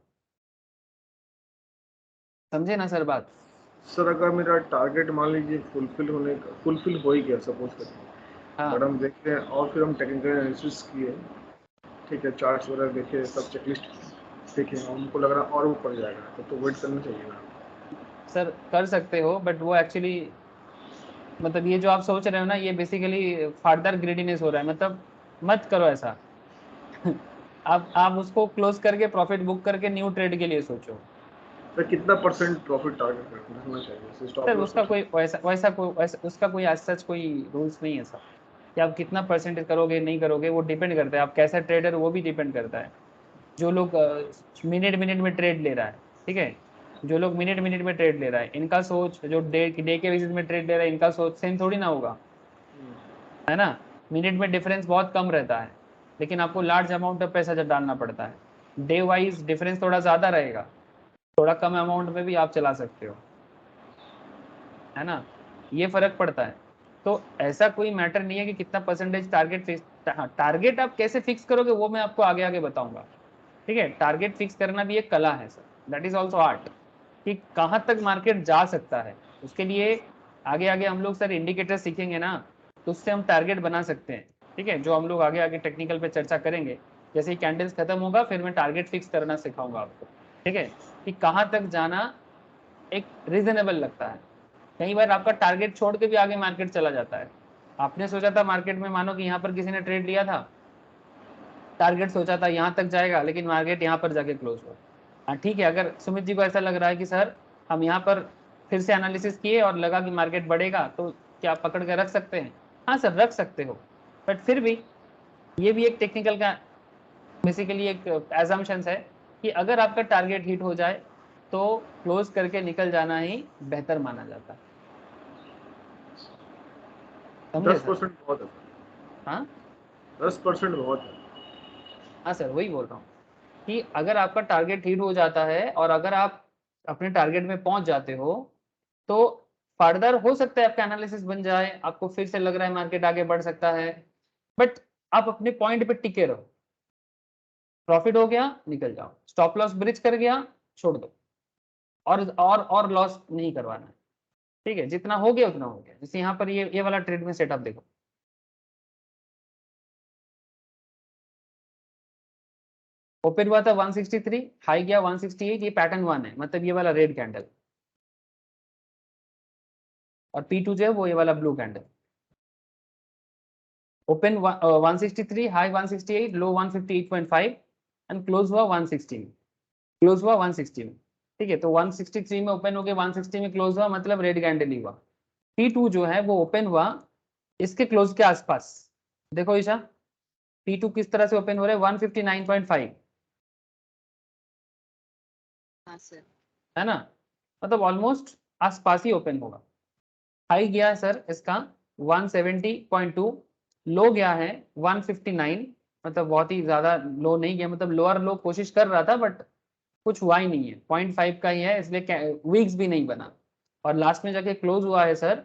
समझे ना सर बात? सर अगर मेरा टारगेट मान लीजिए फुलफिल हो ही गया सपोज करें, हाँ बट हम देखते हैं और फिर हम टेक्निकल एनालिसिस किए, ठीक है, चार्ट्स वगैरह देखे, सब चेकलिस्ट देखे, हमको लग रहा और ऊपर जाएगा तो वेट करना चाहिए ना। सर कर सकते हो, बट वो एक्चुअली मतलब ये जो आप सोच रहे हो ना, ये बेसिकली फर्दर ग्रीडीनेस हो रहा है, मतलब मत करो ऐसा। आप उसको क्लोज करके प्रॉफिट बुक करके न्यू ट्रेड के लिए सोचो। सर कितना परसेंट प्रॉफिट टारगेट रखना चाहिए स्टॉप सर लॉस? उसका कोई उसका कोई आज सच कोई रूल्स नहीं है सर, कि आप कितना परसेंटेज करोगे नहीं करोगे, वो डिपेंड करता है आप कैसा ट्रेडर, वो भी डिपेंड करता है। जो लोग मिनट मिनट में ट्रेड ले रहा है, ठीक है, जो लोग मिनट मिनट में ट्रेड ले रहा है, इनका सोच, जो डे के बेसिस में ट्रेड ले रहा है, इनका सोच सेम थोड़ी ना होगा, है ना। मिनट में डिफरेंस बहुत कम रहता है, लेकिन आपको लार्ज अमाउंट ऑफ पैसा जब डालना पड़ता है, डे वाइज डिफरेंस थोड़ा ज़्यादा रहेगा, थोड़ा कम अमाउंट में भी आप चला सकते हो, है ना, ये फर्क पड़ता है। तो ऐसा कोई मैटर नहीं है कि कितना परसेंटेज टारगेट फिक्स, टारगेट आप कैसे फिक्स करोगे वो मैं आपको आगे आगे बताऊंगा, ठीक है। टारगेट फिक्स करना भी एक कला है sir, that is also art, कि कहाँ तक मार्केट जा सकता है। उसके लिए आगे आगे हम लोग सर इंडिकेटर सीखेंगे ना, तो उससे हम टारगेट बना सकते हैं, ठीक है, जो हम लोग आगे आगे टेक्निकल पे चर्चा करेंगे। जैसे ही कैंडल्स खत्म होगा फिर मैं टारगेट फिक्स करना सिखाऊंगा आपको, ठीक है, कि कहाँ तक जाना एक रीजनेबल लगता है। कई बार आपका टारगेट छोड़ के भी आगे मार्केट चला जाता है। आपने सोचा था मार्केट में, मानो कि यहाँ पर किसी ने ट्रेड लिया था, टारगेट सोचा था यहाँ तक जाएगा, लेकिन मार्केट यहाँ पर जाके क्लोज हुआ। हाँ ठीक है, अगर सुमित जी को ऐसा लग रहा है कि सर हम यहाँ पर फिर से एनालिसिस किए और लगा कि मार्केट बढ़ेगा, तो क्या पकड़ के रख सकते हैं? हाँ सर रख सकते हो, बट फिर भी ये भी एक टेक्निकल का बेसिकली एक एजम्पशंस है कि अगर आपका टारगेट हिट हो जाए तो क्लोज करके निकल जाना ही बेहतर माना जाता है। समझे सर? 10% बहुत है। हाँ 10% बहुत है। हाँ सर वही बोल रहा हूँ कि अगर आपका टारगेट हिट हो जाता है और अगर आप अपने टारगेट में पहुंच जाते हो, तो फर्दर हो सकता है आपका एनालिसिस बन जाए, आपको फिर से लग रहा है मार्केट आगे बढ़ सकता है, बट आप अपने पॉइंट पे टिके रहो। प्रॉफिट हो गया निकल जाओ, स्टॉप लॉस ब्रिज कर गया छोड़ दो, और लॉस नहीं करवाना है, ठीक है, जितना हो गया उतना हो गया। जैसे यहाँ पर ये वाला ट्रेड में सेटअप देखो, ओपन हुआ था 163, हाई गया 168, ये पैटर्न 1 है, मतलब ये वाला रेड कैंडल, और P2 जो है वो ये वाला blue candle. Open 163, high 168, low 158.5 and close हुआ 160 में, क्लोज हुआ 160 में, ठीक है। तो 163 में ओपन हो गया, 160 में क्लोज हुआ, मतलब रेड कैंडल ही हुआ। P2 जो है वो ओपन हुआ इसके क्लोज के आसपास। देखो ईशा, P2 किस तरह से ओपन हो रहा है, 159.5, हाँ सर। है ना, मतलब ऑलमोस्ट आसपास ही ओपन होगा। हाई गया सर इसका 170.2, लो गया है 159, मतलब बहुत ही ज्यादा लो नहीं गया, मतलब लोअर लो कोशिश कर रहा था बट कुछ हुआ ही नहीं है, 0.5 का ही है, इसलिए वीक्स भी नहीं बना, और लास्ट में जाके क्लोज हुआ है सर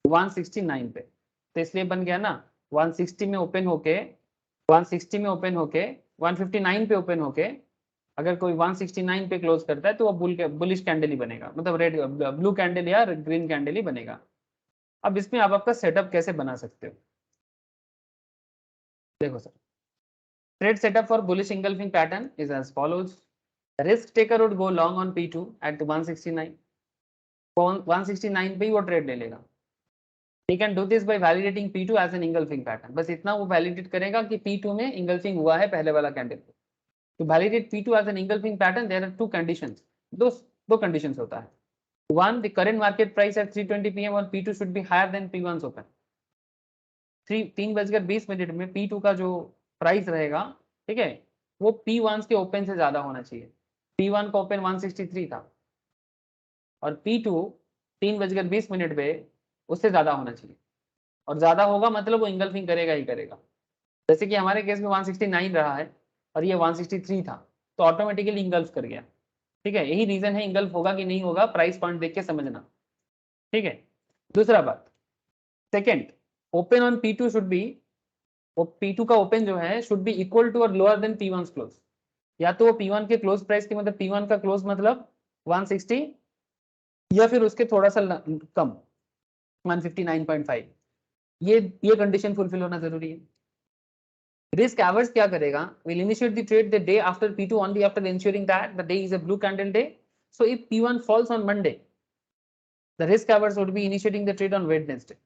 169 पे, तो इसलिए बन गया ना 160 में ओपन होके 160 में ओपन होके 159 पे ओपन होके अगर कोई 169 पे क्लोज करता है तो वो बुलिश कैंडल ही बनेगा, मतलब रेड ब्लू कैंडल या ग्रीन कैंडल ही बनेगा। अब इसमें आप आपका सेटअप कैसे बना सकते हो, देखो sir, trade setup for bullish engulfing pattern is as follows. Risk taker would go long on P2 at 169, 169 पे ही वो ट्रेड ले लेगा। He can do this by validating P2 as an engulfing pattern, बस इतना वो वैलिडेट करेगा कि P2 में engulfing हुआ है पहले वाला कैंडल पे। To validate P2 as an engulfing pattern there are two conditions, दो conditions होता है। One, the current market price at 3:20 PM on P2 should be higher than P1's open। 3:20 में P2 का जो प्राइस रहेगा, ठीक है, वो P1 के ओपन से ज्यादा होना चाहिए। P1 का ओपन 163 था और P2 3:20 पे उससे ज्यादा होना चाहिए, और ज्यादा होगा मतलब वो इंगल्फिंग करेगा ही करेगा। जैसे कि हमारे केस में 169 रहा है और ये 163 था, तो ऑटोमेटिकली इंगल्फ कर गया, ठीक है, यही रीजन है इंगल्फ होगा कि नहीं होगा, प्राइस पॉइंट देख के समझना, ठीक है। दूसरा बात, second, open on P2 should be, P2 का ओपन जो है शुड बी इक्वल टू और लोअर देन P1 क्लोज, या तो वो P1 के क्लोज प्राइस की मतलब P1 का क्लोज मतलब 160 या फिर उसके थोड़ा सा कम 159.5, ये कंडीशन फुलफिल होना जरूरी है। रिस्क एवर्स क्या करेगा, will initiate the trade the day after P2 only after ensuring that the day is a blue candle day. So if P1 falls on Monday, the risk averse would be initiating the trade on Wednesday.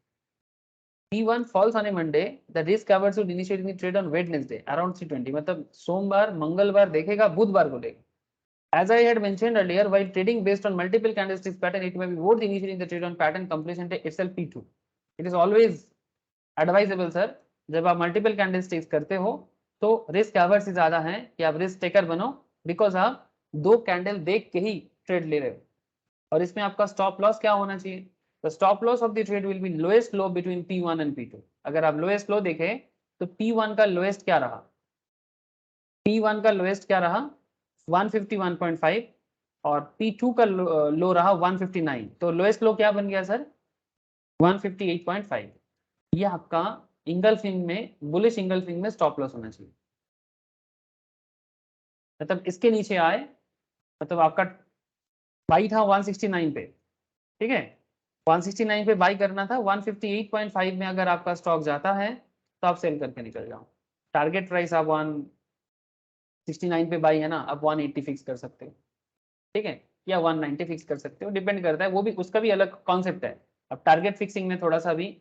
P1 falls on a Monday, the risk averse would initiate the trade on Wednesday around 320, मतलब सोमवार मंगलवार देखेगा, बुधवार को देखेगा। As I had mentioned earlier, while trading based on multiple candlesticks pattern, it may be worth initiating the trade on pattern completion day itself P2. It is always advisable, sir, जब आप मल्टीपल कैंडलस्टिक्स करते हो तो रिस्क एवर्स से ज्यादा है कि आप रिस्क टेकर बनो, बिकॉज आप दो कैंडल देख के ही ट्रेड ले रहे हो। और इसमें आपका स्टॉप लॉस क्या होना चाहिए, the stop loss of the trade will be lowest low between P1 and P2। अगर आप लोएस्ट लो देखें तो P1 का लोएस्ट क्या रहा, P1 का लोएस्ट क्या रहा 151.5 और P2 का लो रहा 159, तो लोएस्ट लो क्या बन गया सर 158.5। ये आपका इंगल्फिंग में, बुलिश इंगल्फिंग में स्टॉप लॉस होना चाहिए, मतलब इसके नीचे आए, मतलब आपका बाई था 169 पे, ठीक है 169 पे बाई करना था, 158.5 में अगर आपका स्टॉक जाता है तो आप सेल करके निकल जाओ। टारगेट प्राइस आप 169 पे बाई है ना, आप 180 फिक्स कर सकते हो, ठीक है, या 190 फिक्स कर सकते हो, डिपेंड करता है, वो भी उसका भी अलग कॉन्सेप्ट है। अब टारगेट फिक्सिंग में थोड़ा सा भी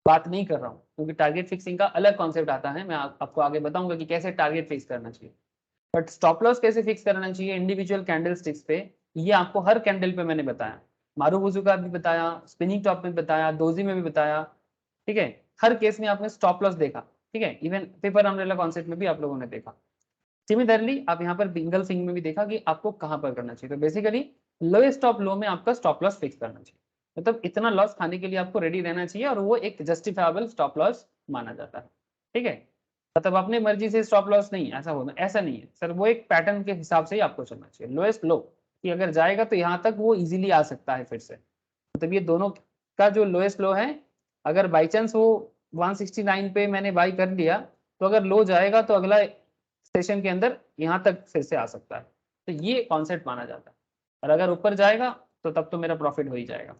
बात नहीं कर रहा हूँ, क्योंकि टारगेट फिक्सिंग का अलग कॉन्सेप्ट आता है, मैं आपको आगे बताऊंगा कि कैसे टारगेट फिक्स करना चाहिए। बट स्टॉप लॉस कैसे फिक्स करना चाहिए इंडिविजुअल कैंडल स्टिक्स पे, ये आपको हर कैंडल पे मैंने बताया, मारूबुजू का भी बताया, स्पिनिंग टॉप में बताया, डोजी में भी बताया, ठीक है, हर केस में आपने स्टॉप लॉस देखा, ठीक है, इवन पेपर अम्ब्रेला कॉन्सेप्ट में भी आप लोगों ने देखा। सिमिलरली आप यहाँ पर बिंगल सिंग में भी देखा कि आपको कहाँ पर करना चाहिए। तो बेसिकली लोएस्ट ऑफ लो में आपका स्टॉप लॉस फिक्स करना चाहिए, मतलब इतना लॉस खाने के लिए आपको रेडी रहना चाहिए, और वो एक जस्टिफाइबल स्टॉप लॉस माना जाता है, ठीक है, मतलब अपने मर्जी से स्टॉप लॉस नहीं, ऐसा होना, ऐसा नहीं है सर, वो एक पैटर्न के हिसाब से ही आपको चलना चाहिए। लोएस्ट लो कि अगर जाएगा तो यहाँ तक वो इजीली आ सकता है फिर से, मतलब ये दोनों का जो लोएस्ट लो है, अगर बाई चांस वो 169 पे मैंने बाई कर लिया, तो अगर लो जाएगा तो अगला सेशन के अंदर यहाँ तक फिर से आ सकता है, तो ये कॉन्सेप्ट माना जाता है। और अगर ऊपर जाएगा तो तब तो मेरा प्रॉफिट हो ही जाएगा।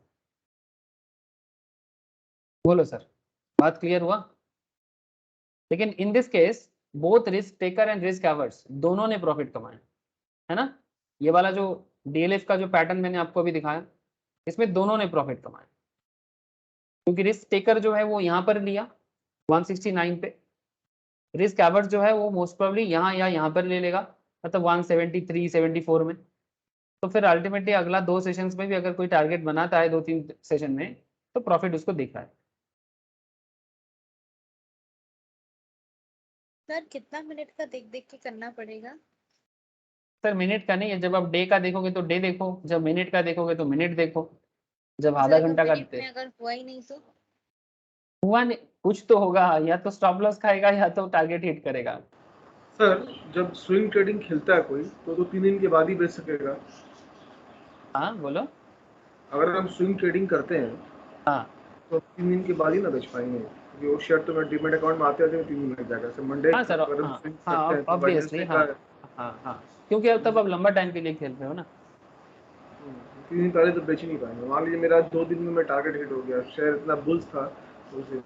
बोलो सर, बात क्लियर हुआ? लेकिन in this case both risk taker and risk averse दोनों ने प्रॉफिट कमाया है ना। ये वाला जो DLF का जो पैटर्न मैंने आपको अभी दिखाया, इसमें दोनों ने प्रॉफिट कमाया, क्योंकि रिस्क टेकर जो है वो यहाँ पर लिया 169 पे, रिस्क एवर्स जो है वो मोस्ट प्रोबेबली यहाँ या यहाँ पर ले लेगा, मतलब 173 74 में। तो फिर अल्टीमेटली अगला दो सेशंस में भी अगर कोई टारगेट बनाता है 2-3 सेशन में, तो प्रॉफिट उसको दिख रहा है। सर कितना मिनट का देख देख के करना पड़ेगा? सर मिनट का नहीं है, जब आप डे का देखोगे तो डे देखो, जब मिनट का देखोगे तो मिनट देखो, जब आधा घंटा का मिनट में अगर हुआ ही नहीं तो हुआ नहीं, कुछ तो होगा, या तो स्टॉप लॉस खाएगा या तो टारगेट हिट करेगा। सर जब स्विंग ट्रेडिंग खेलता है कोई तो 3 दिन के बाद ही बेच सकेगा? हाँ बोलो। अगर हम स्विंग ट्रेडिंग करते हैं हाँ तो 3 दिन के बाद ही ना बेच पाएंगे, क्योंकि वो शेयर तो मेरे डीमैट अकाउंट में आते आते 3 दिन लग जाएगा। सर मंडे हाँ सर, अगर हम हाँ स्विंग हाँ करते हैं तो ऑब्वियसली, वेडनेसडे हाँ का हाँ हाँ, क्योंकि अब तब आप लंबा टाइम के लिए खेल रहे हो ना। 3 दिन पहले तो बेच ही नहीं पाएंगे। मान लीजिए मेरा 2 दिन में मैं टारगेट हिट हो गया, शेयर इतना बुल्स था तो उसे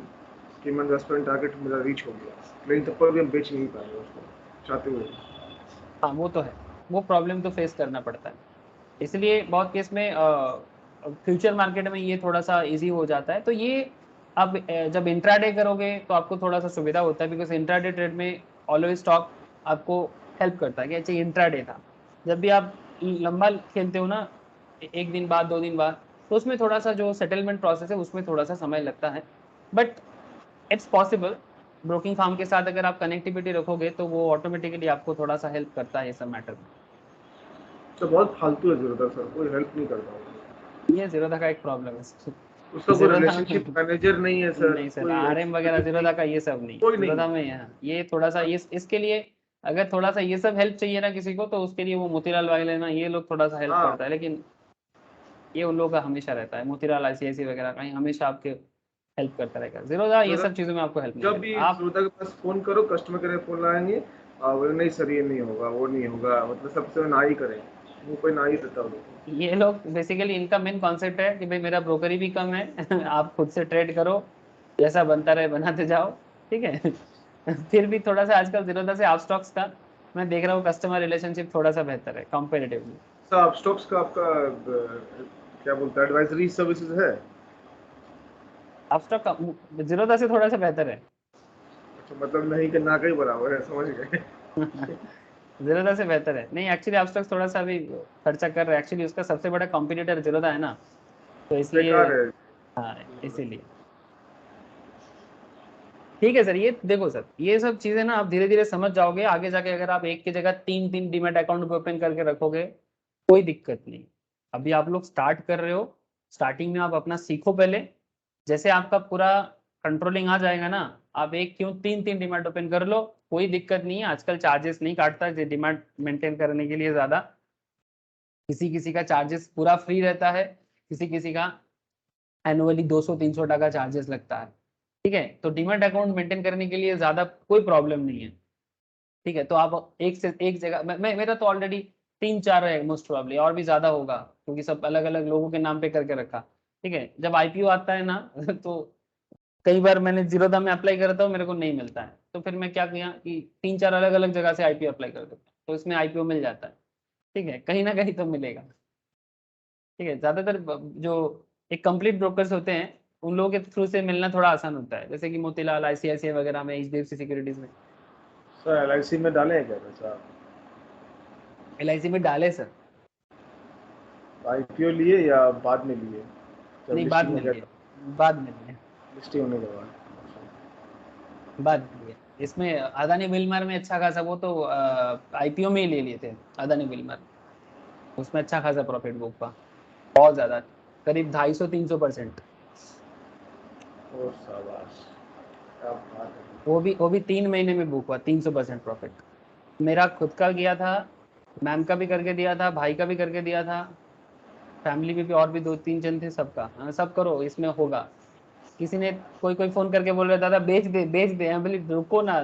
कि मैं 10% टारगेट मेरा रीच हो गया, लेकिन तब पर भी हम बेच नहीं पाएंगे उसको चाहते हुए। हाँ वो तो है, वो प्रॉब्लम तो फेस करना पड़ता है, इसलिए बहुत केस में फ्यूचर मार्केट में ये थोड़ा सा इजी हो जाता है। तो ये अब जब इंट्राडे करोगे तो आपको थोड़ा सा सुविधा होता है, बिकॉज इंट्राडे ट्रेड में ऑलवेज स्टॉक आपको हेल्प करता है कि अच्छा इंट्राडे था। जब भी आप लंबा खेलते हो ना, एक दिन बाद 2 दिन बाद, तो उसमें थोड़ा सा जो सेटलमेंट प्रोसेस है उसमें थोड़ा सा समय लगता है, but it's possible. Broking firm के साथ अगर आप कनेक्टिविटी रखोगे तो वो ऑटोमेटिकली आपको थोड़ा सा हेल्प करता है ये सब मैटर में। तो बहुत फालतू है ज़ीरोधा सर, कोई हेल्प नहीं करता। ये ज़ीरोधा का एक प्रॉब्लम है, उसका कोई रिलेशनशिप मैनेजर नहीं है सर, नहीं सर, कोई RM वगैरह ज़ीरोधा का ये सब नहीं, कोई नहीं। ज़ीरोधा में यहाँ ये थोड़ा सा इसके लिए अगर थोड़ा सा ये सब हेल्प चाहिए ना किसी को, तो उसके लिए वो मोतीलाल वाले ना, ये लोग थोड़ा सा हेल्प हाँ। करता है, लेकिन ये उन लोगों का हमेशा रहता है, मोतीलाल ICICI वगैरह का हमेशा आपके हेल्प करता रहेगा। ज़ीरोधा ये सब चीज़ों में आपको हेल्प नहीं जब भी करेगा। आप ज़ीरोधा के पास फोन करो, कस्टमर केयर फोन लाएंगे, बोले नहीं सर ये नहीं होगा, वो नहीं होगा, मतलब सबसे ना ही करें, वो कोई ना ही देता वो। ये लोग बेसिकली, इनका मेन कॉन्सेप्ट है कि भाई मेरा ब्रोकरी भी कम है आप खुद से ट्रेड करो, जैसा बनता रहे बनाते जाओ, ठीक है फिर भी थोड़ा सा आजकल ज़ीरोधा से अपस्टॉक्स का मैं देख रहा हूँ कस्टमर रिलेशनशिप थोड़ा सा बेहतर है कंपेरेटिवली। सर आप स्टॉक्स का आपका क्या बोलता है, एडवाइजरी सर्विसेज है? अपस्टॉक का ज़ीरोधा से थोड़ा सा बेहतर है अच्छा, मतलब नहीं कि ना का ही बराबर है, समझ गए। ज़ीरोधा से बेहतर है। नहीं एक्चुअली अपस्टॉक्स थोड़ा सा अभी खर्चा कर रहा है, एक्चुअली उसका सबसे बड़ा कॉम्पिटिटर ज़ीरोधा है ना, तो इसलिए बेकार है। हाँ इसीलिए। ठीक है सर, ये देखो सर, ये सब चीजें ना आप धीरे धीरे समझ जाओगे आगे जाके। अगर आप एक की जगह तीन तीन डीमैट अकाउंट भी ओपन करके रखोगे कोई दिक्कत नहीं। अभी आप लोग स्टार्ट कर रहे हो, स्टार्टिंग में आप अपना सीखो पहले, जैसे आपका पूरा कंट्रोलिंग आ जाएगा ना, आप एक क्यों तीन तीन डीमैट ओपन कर लो, कोई दिक्कत नहीं है। आजकल चार्जेस नहीं काटता डीमैट मेंटेन करने के लिए ज्यादा, किसी किसी का चार्जेस पूरा फ्री रहता है, किसी किसी का एनुअली 200-300 टका चार्जेस लगता है, ठीक है। तो डीमैट अकाउंट मेंटेन करने के लिए ज्यादा कोई प्रॉब्लम नहीं है, ठीक है। तो आप एक से एक जगह, मेरा तो ऑलरेडी 3-4 है मोस्ट प्रोबेबली, और भी ज्यादा होगा क्योंकि सब अलग अलग लोगों के नाम पे करके रखा, ठीक है। जब IPO आता है ना तो कई बार मैंने ज़ीरोधा में अप्लाई करता हूँ, मेरे को नहीं मिलता है, तो फिर मैं क्या किया कि 3-4 अलग अलग जगह से IPO अप्लाई कर देता हूँ, तो इसमें IPO मिल जाता है, ठीक है, कहीं ना कहीं तो मिलेगा, ठीक है। ज्यादातर जो एक कंप्लीट ब्रोकर्स होते हैं उन लोगों के थ्रू से मिलना थोड़ा आसान होता है, जैसे कि मोतीलाल ICICI वगैरह में, HDFC सिक्योरिटीज में। सर LIC में डाले हैं क्या पैसा? LIC में डाले सर? IPO लिए या बाद में लिए, जब नहीं बाद लिस्टिंग हो में गया लिए, था? बाद में लिए, लिस्टिंग होने के बाद। बाद में लिए। इसमें अदानी विल्मर में अच्छा खासा, वो तो IPO में ही ले लिए थे अदानी विल्मर, उसमें अच्छा खासा प्रॉफिट बुक हुआ, बहुत ज्यादा, करीब 250-300%। ओ शाबाश, क्या बात है। वो भी 3 महीने में बुक हुआ 300% प्रॉफिट। मेरा खुद का गया था, मैम का भी करके दिया था, भाई का भी करके दिया था, फैमिली में भी और भी 2-3 जन थे, सबका। हाँ, सब करो इसमें होगा। किसी ने कोई कोई फोन करके बोल रहा दादा बेच दे बेच दे, हम बोले रुको ना,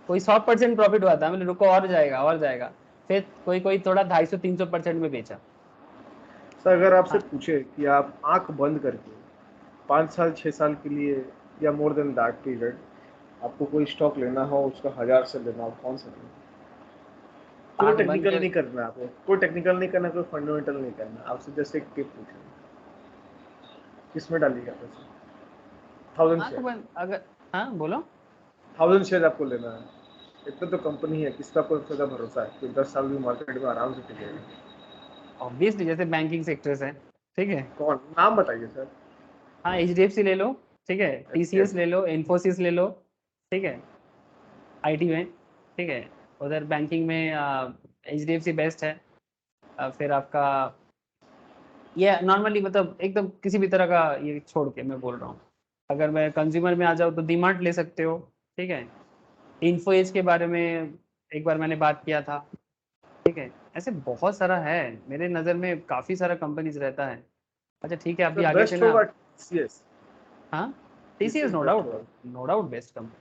कोई 100% प्रॉफिट हुआ था, हम बोले रुको और जाएगा और जाएगा। फिर कोई कोई थोड़ा 250-300% में बेचा। सर अगर आपसे हाँ पूछे कि आप आंख बंद करके 5 साल 6 साल के लिए या मोर देन दैट पीरियड आपको कोई स्टॉक लेना हो, उसका 1000 से लेना हो, कौन सा लेना? कोई आंख बंद टेक्निकल कर, नहीं करना आपको, कोई टेक्निकल नहीं करना, कोई फंडामेंटल नहीं करना, आपसे जैसे एक टिप पूछे, किसमें डालिएगा पैसे? 1000 आंख शेयर, बंद अगर, हाँ बोलो। 1000 शेयर आपको लेना है। इतना तो कंपनी है, किसका आपको सबसे ज्यादा भरोसा है कि 10 साल भी मार्केट में आराम से टिकेगा? ऑब्वियसली जैसे बैंकिंग सेक्टर है, ठीक है। कौन, नाम बताइए सर। हाँ HDFC ले लो, ठीक है, TCS HDFC। ले लो, इन्फोसिस ले लो, ठीक है, IT में, ठीक है। उधर बैंकिंग में HDFC बेस्ट है। फिर आपका ये नॉर्मली मतलब एकदम किसी भी तरह का ये छोड़ के मैं बोल रहा हूँ, अगर मैं कंज्यूमर में आ जाऊँ तो डीमार्ट ले सकते हो, ठीक है। इन्फो एज के बारे में एक बार मैंने बात किया था, ठीक है। ऐसे बहुत सारा है, मेरे नज़र में काफ़ी सारा कंपनीज रहता है। अच्छा ठीक है, अभी सर आगे से बेस्ट ना। होगा TCS। हाँ TCS TCS no best doubt, होगा। नो डाउट बेस्ट कंपनी,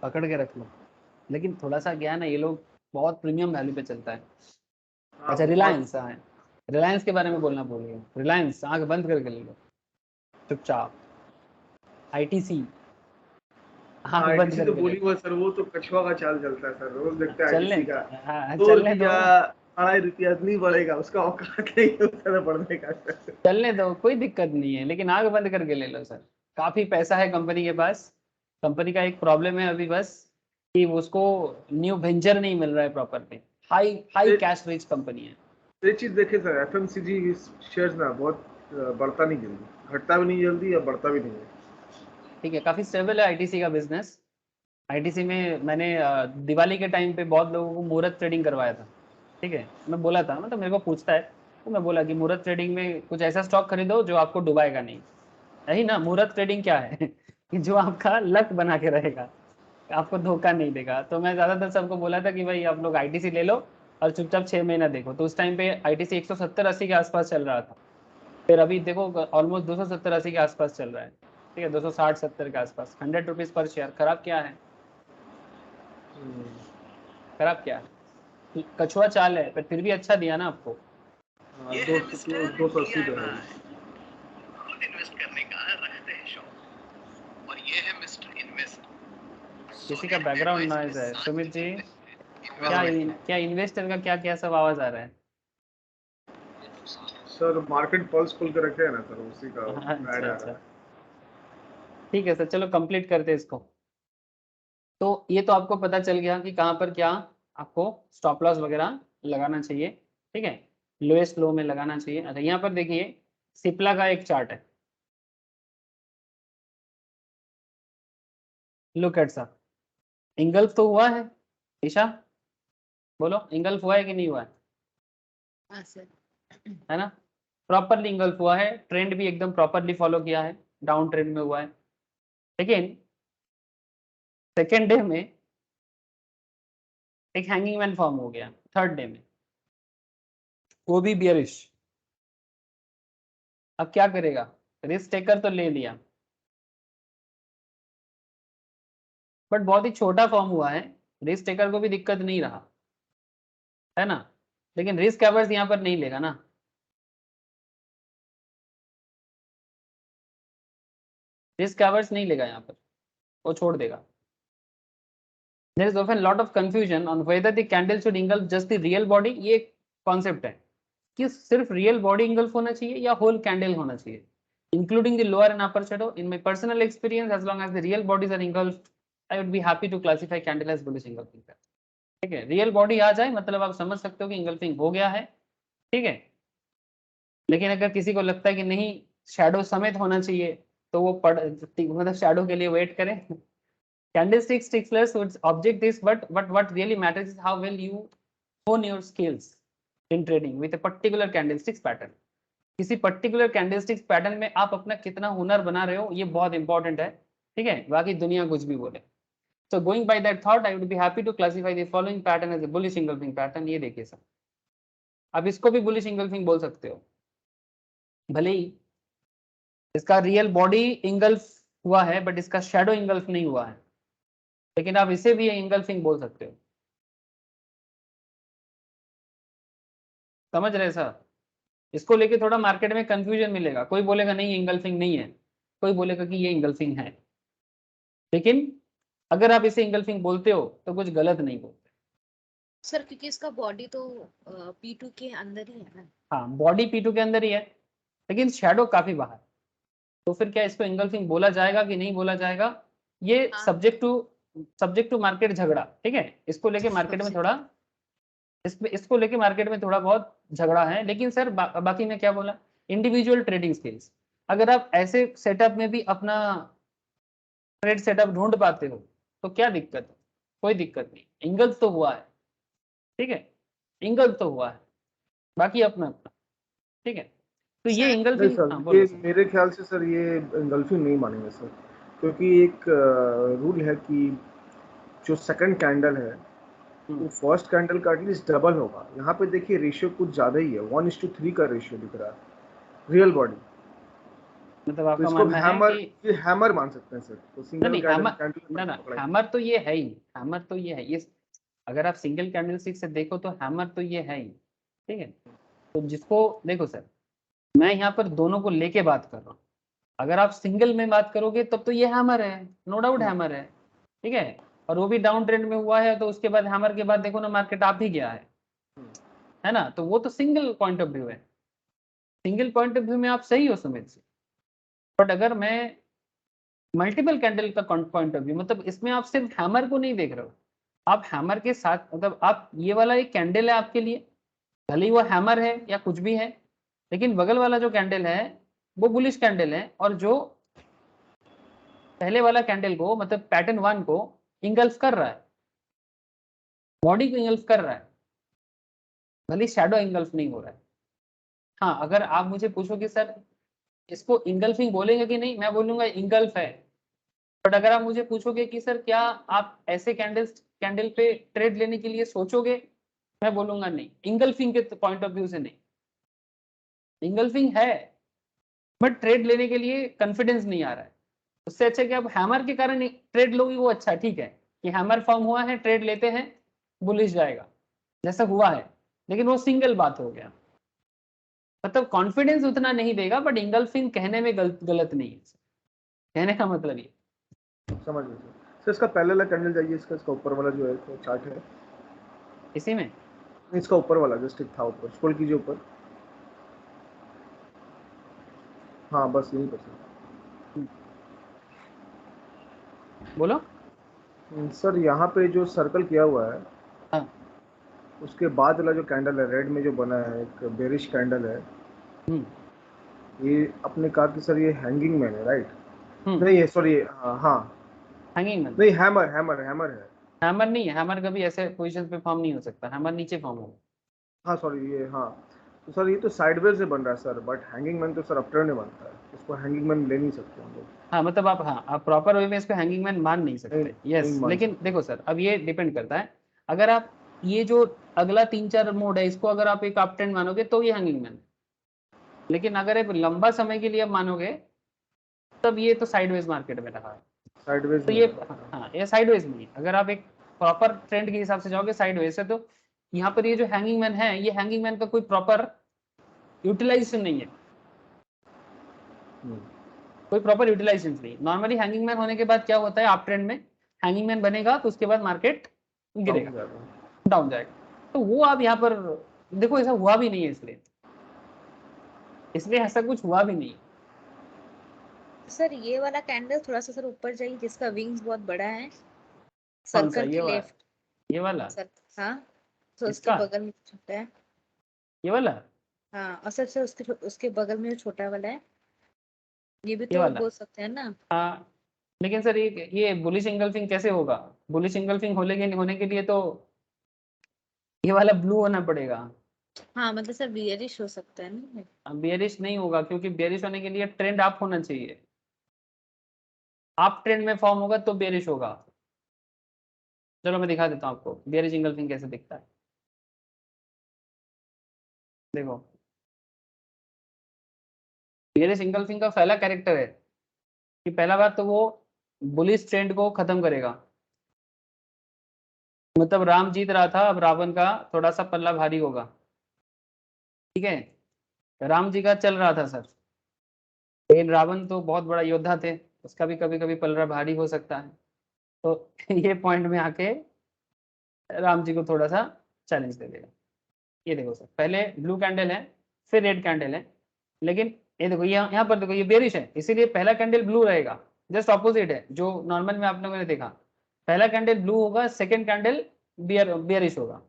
पकड़ के रख लो। लेकिन थोड़ा सा क्या है ना, ये लोग बहुत प्रीमियम वैल्यू पे चलता है। हाँ अच्छा बहुत। रिलायंस, हाँ रिलायंस के बारे में बोलना भूल गया, रिलायंस आंख बंद करके ले लो चुपचाप। ITC आंख हाँ बंद ITC तो करके ले बोली हुआ सर, वो तो कछुआ का चाल चलता है सर, रोज देखते हैं चलने, ITC का। हाँ 2 चलने दो, रुपया 2.5 रुपया नहीं बढ़ेगा, उसका औकात नहीं है उसका बढ़ने का सर। चलने दो कोई दिक्कत नहीं है, लेकिन आंख बंद करके ले लो सर। काफी पैसा है कंपनी के पास। कंपनी का एक प्रॉब्लम है अभी बस, कि उसको न्यू वेंचर नहीं मिल रहा है प्रॉपरली। हाई हाई एक कैश रिच कंपनी है। एक चीज देखे सर, FMCG शेयर्स ना बहुत बढ़ता नहीं जल्दी, घटता भी नहीं जल्दी और बढ़ता भी नहीं है। ठीक है, काफी स्टेबल है ITC का बिजनेस। ITC में मैंने दिवाली के टाइम पे बहुत लोगों को मुहूर्त ट्रेडिंग करवाया था, ठीक है। मैं बोला था, मतलब मेरे को पूछता है, तो मैं बोला कि मुहूर्त ट्रेडिंग में कुछ ऐसा स्टॉक खरीदो जो आपको डुबाएगा नहीं। यही ना मुहूर्त ट्रेडिंग क्या है कि जो आपका लक बना के रहेगा, आपको धोखा नहीं देगा। तो मैं ज्यादातर सबको बोला था कि भाई आप लोग आईटीसी ले लो और चुपचाप 6 महीना देखो। तो उस टाइम पे आईटीसी 170-80 के आसपास चल रहा था, फिर अभी देखो ऑलमोस्ट 270-80 के आसपास चल रहा है, ठीक है, 260-70 के आसपास। 100 रुपीज पर शेयर। खराब क्या है? खराब क्या है? कछुआ चाल है, पर फिर भी अच्छा दिया ना आपको। हाँ, 280 पे है। खुद इन्वेस्ट करने का रखते हैं शौक, और ये है मिस्टर इन्वेस्ट। किसी का बैकग्राउंड नॉइज है सुमित जी। क्या इन्वेस्टर का क्या क्या सब आवाज आ रहा है? सर मार्केट पल्स खोल के रखे है ना सर, उसी का ऐड अच्छा आ रहा अच्छा, है। ठीक है सर, चलो कंप्लीट करते हैं इसको। तो ये तो आपको पता चल गया कि कहाँ पर क्या आपको स्टॉप लॉस वगैरह लगाना चाहिए, ठीक है, लोएस्ट लो में लगाना चाहिए। अच्छा, यहाँ पर देखिए सिप्ला का एक चार्ट है, लुक एट सा। इंगल्फ तो हुआ है ईशा, बोलो इंगल्फ हुआ है कि नहीं हुआ है? हाँ सर। है ना, प्रॉपरली इंगल्फ हुआ है, ट्रेंड भी एकदम प्रॉपरली फॉलो किया है, डाउन ट्रेंड में हुआ है। लेकिन सेकेंड डे में एक हैंगिंग मैन फॉर्म हो गया, थर्ड डे में वो भी बियरिश। अब क्या करेगा? रिस्क टेकर तो ले लिया, बट बहुत ही छोटा फॉर्म हुआ है, रिस्क टेकर को भी दिक्कत नहीं रहा, है ना। लेकिन रिस्क एवर्स यहाँ पर नहीं लेगा ना, रिस्क एवर्स नहीं लेगा यहाँ पर, वो छोड़ देगा। There is often lot of confusion on whether the candle should engulf just the real body। ये कॉन्सेप्ट है कि सिर्फ रियल बॉडी इंगल्फ होना चाहिए या होल कैंडल होना चाहिए, including the lower and upper shadow. In my personal experience, as long as the real bodies are engulfed, I would be happy to classify candle as bullish engulfing. ठीक है, रियल बॉडी आ जाए मतलब आप समझ सकते हो कि इंगल्फिंग हो गया है, ठीक है। लेकिन अगर किसी को लगता है कि नहीं शैडो समेत होना चाहिए, तो वो मतलब शैडो के लिए वेट करें। Candlesticks sticklers would object this, but what really matters is how well you hone your skills in trading with a particular candlesticks pattern। किसी पर्टिकुलर कैंडलस्टिक्स पैटर्न में आप अपना कितना हुनर बना रहे हो, ये बहुत इंपॉर्टेंट है, ठीक है, बाकी दुनिया कुछ भी बोले। So going by that thought, I would be happy to classify the following pattern as a bullish engulfing pattern। ये देखिए सर, अब इसको भी bullish engulfing बोल सकते हो, भले ही इसका रियल बॉडी इंगल्फ हुआ है बट इसका शैडो इंगल्फ नहीं हुआ है, लेकिन आप इसे भी इंगल्फिंग बोल सकते हो। समझ रहे सर? इसको लेके थोड़ा मार्केट में कंफ्यूजन मिलेगा, कोई बोलेगा नहीं इंगल्फिंग नहीं है, कोई बोलेगा कि ये इंगल्फिंग है। लेकिन अगर आप इसे इंगल्फिंग बोलते हो तो कुछ गलत नहीं बोलते सर, क्योंकि इसका बॉडी तो P2 के अंदर ही है ना। हाँ, बॉडी P2 के अंदर ही है, लेकिन शैडो काफी बाहर। तो फिर क्या इसको इंगल्फिंग बोला जाएगा कि नहीं बोला जाएगा, ये हाँ। सब्जेक्ट टू मार्केट झगड़ा, ठीक है। इसको लेके मार्केट में थोड़ा इसको लेके मार्केट में थोड़ा बहुत झगड़ा है। लेकिन सर बाकी मैं क्या बोला, इंडिविजुअल ट्रेडिंग स्किल्स, अगर आप ऐसे सेटअप में भी अपना ट्रेड सेटअप ढूंढ पाते हो तो क्या दिक्कत है? कोई दिक्कत नहीं, इंगल्फ तो हुआ है, ठीक है, इंगल्फ तो हुआ है, बाकी अपना अपना, ठीक है। तो ये सर, नहीं इंगल्फिंग, हाँ सर, बोलो ये सर। मेरे ख्याल से सर ये इंगल्फिंग नहीं मानेंगे सर, क्योंकि एक रूल है कि जो सेकंड कैंडल है वो फर्स्ट कैंडल का एटलीस्ट डबल होगा। यहाँ पे देखिए रेशियो कुछ ज़्यादा ही है, 1:3 का रेशियो दिख रहा है रियल बॉडी। मतलब तो आपका इसको मानना है हैमर, कि ये हैमर मान सकते हैं सर, तो नहीं सिंगल नहीं कैंडल हैमर, कैंडल ना ना पकड़ेंगे। हैमर तो ये है ही, हैमर तो ये है, ये अगर आप सिंगल कैंडलस्टिक से देखो तो हैमर तो ये है ही, ठीक है। तो जिसको देखो सर, मैं यहाँ पर दोनों को लेके बात कर रहा हूँ। अगर आप सिंगल में बात करोगे तब तो ये हैमर है, नो डाउट हैमर है, ठीक है, और वो भी डाउन ट्रेंड में हुआ है। तो उसके बाद हैमर के बाद देखो ना मार्केट आप ही गया है ना। तो वो तो सिंगल पॉइंट ऑफ व्यू है, सिंगल पॉइंट ऑफ व्यू में आप सही हो सुमित से। बट अगर मैं मल्टीपल कैंडल का पॉइंट ऑफ व्यू, मतलब इसमें आप सिर्फ हैमर को नहीं देख रहे हो, आप हैमर के साथ मतलब आप ये वाला एक कैंडल है आपके लिए, भले ही वो हैमर है या कुछ भी है, लेकिन बगल वाला जो कैंडल है वो बुलिश कैंडल है, और जो पहले वाला कैंडल को मतलब पैटर्न 1 को इंगल्फ कर रहा है, बॉडी को इंगल्फ कर रहा है, भले शैडो इंगल्फ नहीं हो रहा है। हाँ, अगर आप मुझे पूछो कि सर इसको इंगल्फिंग बोलेंगे कि नहीं, मैं बोलूंगा इंगल्फ है, बट अगर आप मुझे पूछोगे कि सर क्या आप ऐसे कैंडल पे ट्रेड लेने के लिए सोचोगे, मैं बोलूंगा नहीं, इंगल्फिंग के पॉइंट ऑफ व्यू से नहीं। इंगल्फिंग है बट ट्रेड लेने के लिए कॉन्फिडेंस नहीं आ रहा है। उससे अच्छा कि आप हैमर के कारण ट्रेड लोगे, वो अच्छा ठीक है कि हैमर फॉर्म हुआ है, ट्रेड लेते हैं, बुलिश जाएगा जैसा हुआ है, लेकिन वो सिंगल बात हो गया, मतलब कॉन्फिडेंस उतना नहीं देगा। बट इंगल्फिंग कहने में गलत नहीं है, कहने का मतलब ये। समझ गए सर। इसका पहले वाला कैंडल जाइए, इसका ऊपर वाला जो है चार्ट है, इसी में इसका ऊपर वाला जस्ट एक था, ऊपर स्क्रॉल कीजिए ऊपर। हाँ बस यही पर सर। बोलो। सर यहाँ पे जो सर्कल किया हुआ है, हाँ। उसके बाद वाला जो कैंडल है रेड में जो बना है, एक बेरिश कैंडल है, ये आपने कहा कि सर ये हैंगिंग मैन है, राइट? नहीं है, सॉरी, हाँ हैंगिंग मैन नहीं, हैमर हैमर हैमर है। हैमर नहीं है, हैमर कभी ऐसे पोजीशन पे फॉर्म नहीं हो सकता, हैमर नीचे फॉर्म होगा। हाँ सॉरी, ये हाँ, तो सर ये तो साइडवेज से बन रहा है सर, बट हैंगिंग मैन तो सर अपटर्न में बनता है, इसको हैंगिंग मैन ले नहीं सकते हम लोग। हाँ मतलब आप, हाँ आप प्रॉपर वे में इसको हैंगिंग मैन मान नहीं सकते। यस, नहीं मान लेकिन सकते। देखो सर, अब ये डिपेंड करता है। अगर आप ये जो अगला 3-4 मोड है, इसको अगर आप एक अप ट्रेंड मानोगे तो ये हैंगिंग मैन, लेकिन अगर एक लंबा समय के लिए आप मानोगे तब ये तो साइडवेज मार्केट में रहा है। साइडवेज तो में ये, है। हाँ ये साइडवेज नहीं है। अगर आप एक प्रॉपर ट्रेंड के हिसाब से जाओगे साइडवेज से, तो यहाँ पर ये जो हैंगिंग मैन है, ये हैंगिंग मैन का कोई प्रॉपर यूटिलाइजेशन नहीं है, कोई प्रॉपर यूटिलाइजेशन नहीं। नॉर्मली हैंगिंग मैन होने के बाद क्या होता है, आप ट्रेंड में हैंगिंग मैन बनेगा तो उसके बाद मार्केट गिरेगा, डाउन जाएगा। तो वो आप यहाँ पर देखो, ऐसा हुआ भी नहीं है, इसलिए ऐसा कुछ हुआ भी नहीं। सर ये वाला कैंडल थोड़ा सा सर ऊपर जाइए, जिसका विंग्स बहुत बड़ा है, कौन सा, सर्कल ये के वाला? लेफ्ट। ये वाला? सर हाँ, तो उसके इसका? बगल में छोटा है। ये वाला? हाँ, और सर उसके उसके बगल में जो छोटा वाला है, ये भी ये तो वाला? बोल सकते हैं ना। हाँ, लेकिन सर ये बुलिश इंगल्फिंग कैसे होगा? बुलिश इंगल्फिंग होने के लिए तो ये वाला ब्लू होना पड़ेगा। हाँ मतलब सर बियरिश हो सकता है ना। बेयरिश नहीं होगा, क्योंकि बेयरिश होने के लिए ट्रेंड अप होना चाहिए, आप ट्रेंड में फॉर्म होगा तो बेयरिश होगा। चलो मैं दिखा देता हूँ आपको बेयरिश इंगल्फिंग कैसे दिखता है। देखो, बेयरिश इंगल्फिंग का पहला कैरेक्टर है कि पहला बार तो वो बुलिश ट्रेंड को खत्म करेगा, मतलब राम जीत रहा था, अब रावण का थोड़ा सा पल्ला भारी होगा, ठीक है। राम जी का चल रहा था सर, लेकिन रावण तो बहुत बड़ा योद्धा थे, उसका भी कभी कभी पल्ला भारी हो सकता है। तो ये पॉइंट में आके राम जी को थोड़ा सा चैलेंज दे देगा। ये देखो सर, पहले ब्लू कैंडल है, फिर रेड कैंडल है, लेकिन ये देखो यहाँ पर देखो, ये बेरिश है, इसीलिए पहला कैंडल ब्लू रहेगा। जस्ट ऑपोजिट है जो नॉर्मल में आप लोगों ने देखा, पहला कैंडल ब्लू होगा, सेकेंड कैंडल बेरिश होगा,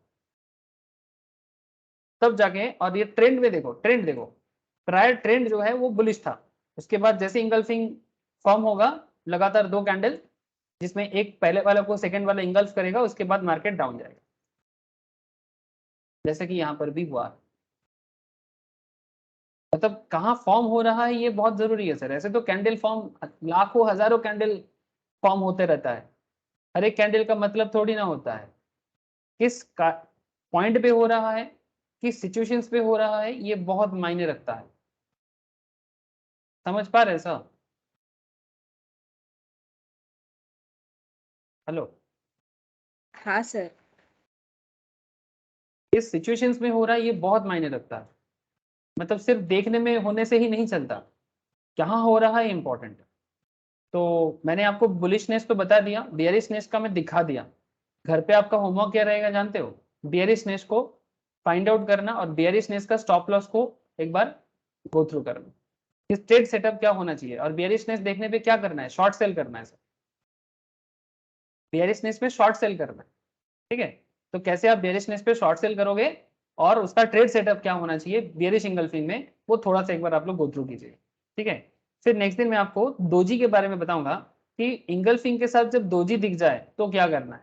तब जाके। और ये ट्रेंड में देखो, ट्रेंड देखो, प्रायर ट्रेंड जो है वो बुलिश था, उसके बाद जैसे इंगल्फिंग फॉर्म होगा, लगातार 2 कैंडल, जिसमें एक पहले वाला को सेकंड वाला इंगल्फ करेगा, उसके बाद मार्केट डाउन जाएगा, जैसे कि यहाँ पर भी हुआ। मतलब कहाँ फॉर्म हो रहा है ये बहुत जरूरी है सर। ऐसे तो कैंडल फॉर्म, लाखों हजारों कैंडल फॉर्म होते रहता है, हर एक कैंडल का मतलब थोड़ी ना होता है किस पॉइंट पे हो रहा है, किस सिचुएशंस पे हो रहा है, ये बहुत मायने रखता है। समझ पा रहे सर? हेलो? हाँ सर। किस सिचुएशंस में हो रहा है ये बहुत मायने रखता है, मतलब सिर्फ देखने में होने से ही नहीं चलता, कहाँ हो रहा है इंपॉर्टेंट। तो मैंने आपको बुलिशनेस तो बता दिया, बियरिशनेस का मैं दिखा दिया। घर पे आपका होमवर्क क्या रहेगा जानते हो? बियरिशनेस को फाइंड आउट करना और बियरिशनेस का स्टॉप लॉस को एक बार गो थ्रू करना, कि ट्रेड सेटअप क्या होना चाहिए, और बियरिशनेस देखने पे क्या करना है, शॉर्ट सेल करना है सर। बियरिशनेस में शॉर्ट सेल करना है, ठीक है। तो कैसे आप बियरिशनेस पे शॉर्ट सेल करोगे और उसका ट्रेड सेटअप क्या होना चाहिए बियरिश इंगल्फिंग में, वो थोड़ा सा एक बार आप लोग गो थ्रू कीजिए, ठीक है। फिर नेक्स्ट दिन मैं आपको दोजी के बारे में बताऊंगा कि इंगल्फिंग के साथ जब दोजी दिख जाए तो क्या करना है,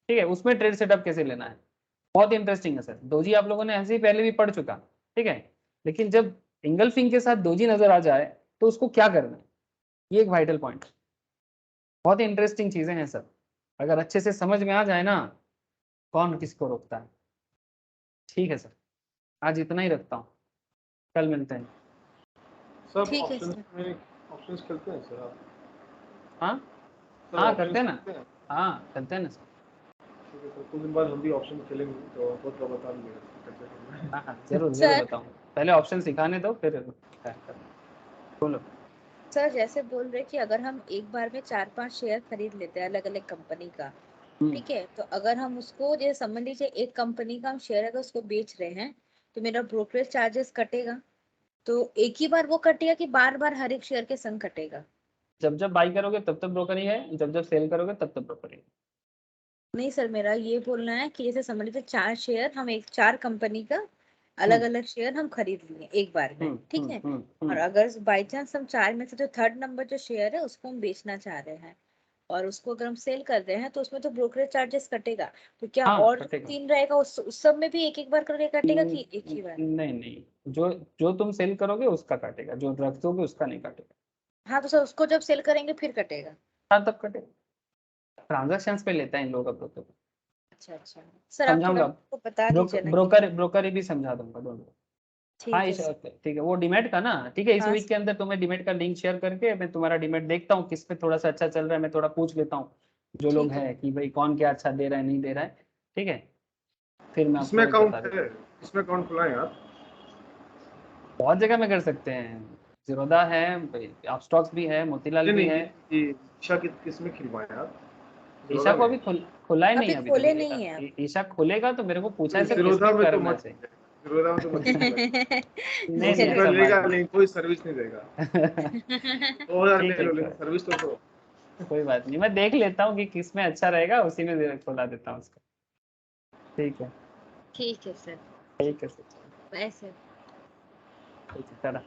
ठीक है, उसमें ट्रेड सेटअप कैसे लेना है। बहुत इंटरेस्टिंग है सर, दोजी आप लोगों ने ऐसे ही पहले भी पढ़ चुका, ठीक है, लेकिन जब इंगल्फिंग के साथ दोजी नजर आ जाए तो उसको क्या करना है, ये एक वाइटल पॉइंट है। बहुत ही इंटरेस्टिंग चीजें हैं सर, अगर अच्छे से समझ में आ जाए ना कौन किसको रोकता है। ठीक है सर, आज इतना ही रखता हूँ, कल मिलते हैं। सब ठीक है ऑप्शंस सर। में ऑप्शंस खेलते हैं सर आप? हाँ सर हाँ ऑप्शंस करते हैं ना, खेलते हैं? हाँ करते हैं ना सर। ठीक है सर, कुछ दिन बाद हम भी ऑप्शन खेलेंगे तो आपको तो बता देंगे कैसे खेलना है। हाँ हाँ जरूर जरूर सर बताऊँ, पहले ऑप्शन सिखाने दो फिर क्या करना। बोलो। सर जैसे बोल रहे कि अगर हम एक बार में 4-5 शेयर खरीद लेते हैं अलग अलग कंपनी का, ठीक है, तो अगर हम उसको जैसे समझ लीजिए एक कंपनी का हम शेयर अगर उसको बेच रहे हैं तो मेरा ब्रोकरेज चार्जेस कटेगा, तो एक ही बार वो कटेगा कि बार बार हर एक शेयर के संग कटेगा? जब जब बाई करोगे तब तब ब्रोकर ही है, जब जब सेल करोगे तब तब ब्रोकर ही है। नहीं सर, मेरा ये बोलना है कि जैसे समझ लीजिए 4 शेयर हम एक 4 कंपनी का अलग अलग शेयर हम खरीद लिए एक बार में, ठीक है, और अगर बाई चांस हम 4 में से जो 3rd नंबर जो शेयर है उसको हम बेचना चाह रहे हैं और उसको अगर हम सेल कर रहे हैं तो उसमें तो ब्रोकरेज चार्जेस कटेगा, तो क्या हाँ और कटेगा। 3 रहेगा उस सब में भी एक एक बार करके कटेगा कि एक ही बार? नहीं नहीं, जो जो तुम सेल करोगे उसका काटेगा, जो रख दोगे उसका नहीं काटेगा। हाँ तो सर उसको जब सेल करेंगे फिर कटेगा? हाँ तब कटेगा, ट्रांजैक्शंस पे लेता है इन लोगों का ब्रोकर। अच्छा अच्छा सर, आप थोड़ा समझाऊंगा, को बता दीजिए ना कि ब्रोकर ही भी समझा दूंगा दोनों। हाँ ठीक है सर। ठीक है, वो डीमेट का ना, ठीक है, इस हाँ वीक के अंदर तुम्हें डीमेट का लिंक शेयर करके मैं तुम्हारा डीमेट देखता हूँ किस पे थोड़ा सा अच्छा चल रहा है, मैं थोड़ा पूछ लेता हूँ जो लोग ठीक है। हैं कि भाई कौन क्या अच्छा दे रहा है नहीं दे रहा है, ठीक है, फिर मैं इसमें आपको बता अकाउंट देता है, हूँ। इसमें अकाउंट खुलाएं आप? बहुत जगह में कर सकते हैं, जीरोधा है, आप स्टॉक्स भी है, मोतीलाल नहीं भी नहीं, है। ये ईशा किस में खिलवाएं आप? ईशा ज़ीरोधा को में? अभी खुला ही नहीं अभी है अभी खोले तक। नहीं है आप? ईशा खुलेगा तो मेरे को पूछा है नहीं, सर ज़ीरोधा किसमें में तो करना मत चाहिए। ज़ीरोधा में तो मत कीजिए। नहीं नहीं 200 रुपया ऐसा बात लेगा लेकिन कोई सर्विस नहीं देगा। नहीं। 2000 ठीक ले है, लो लेकिन सर्विस तो दो। कोई बात नहीं, मैं देख लेता हूँ कि किस में अच्छा रहेगा, उसी में खोला देता हूँ उसको। ठीक है। ठीक है सर। ठीक है सर, वैसे ठीक है चलो।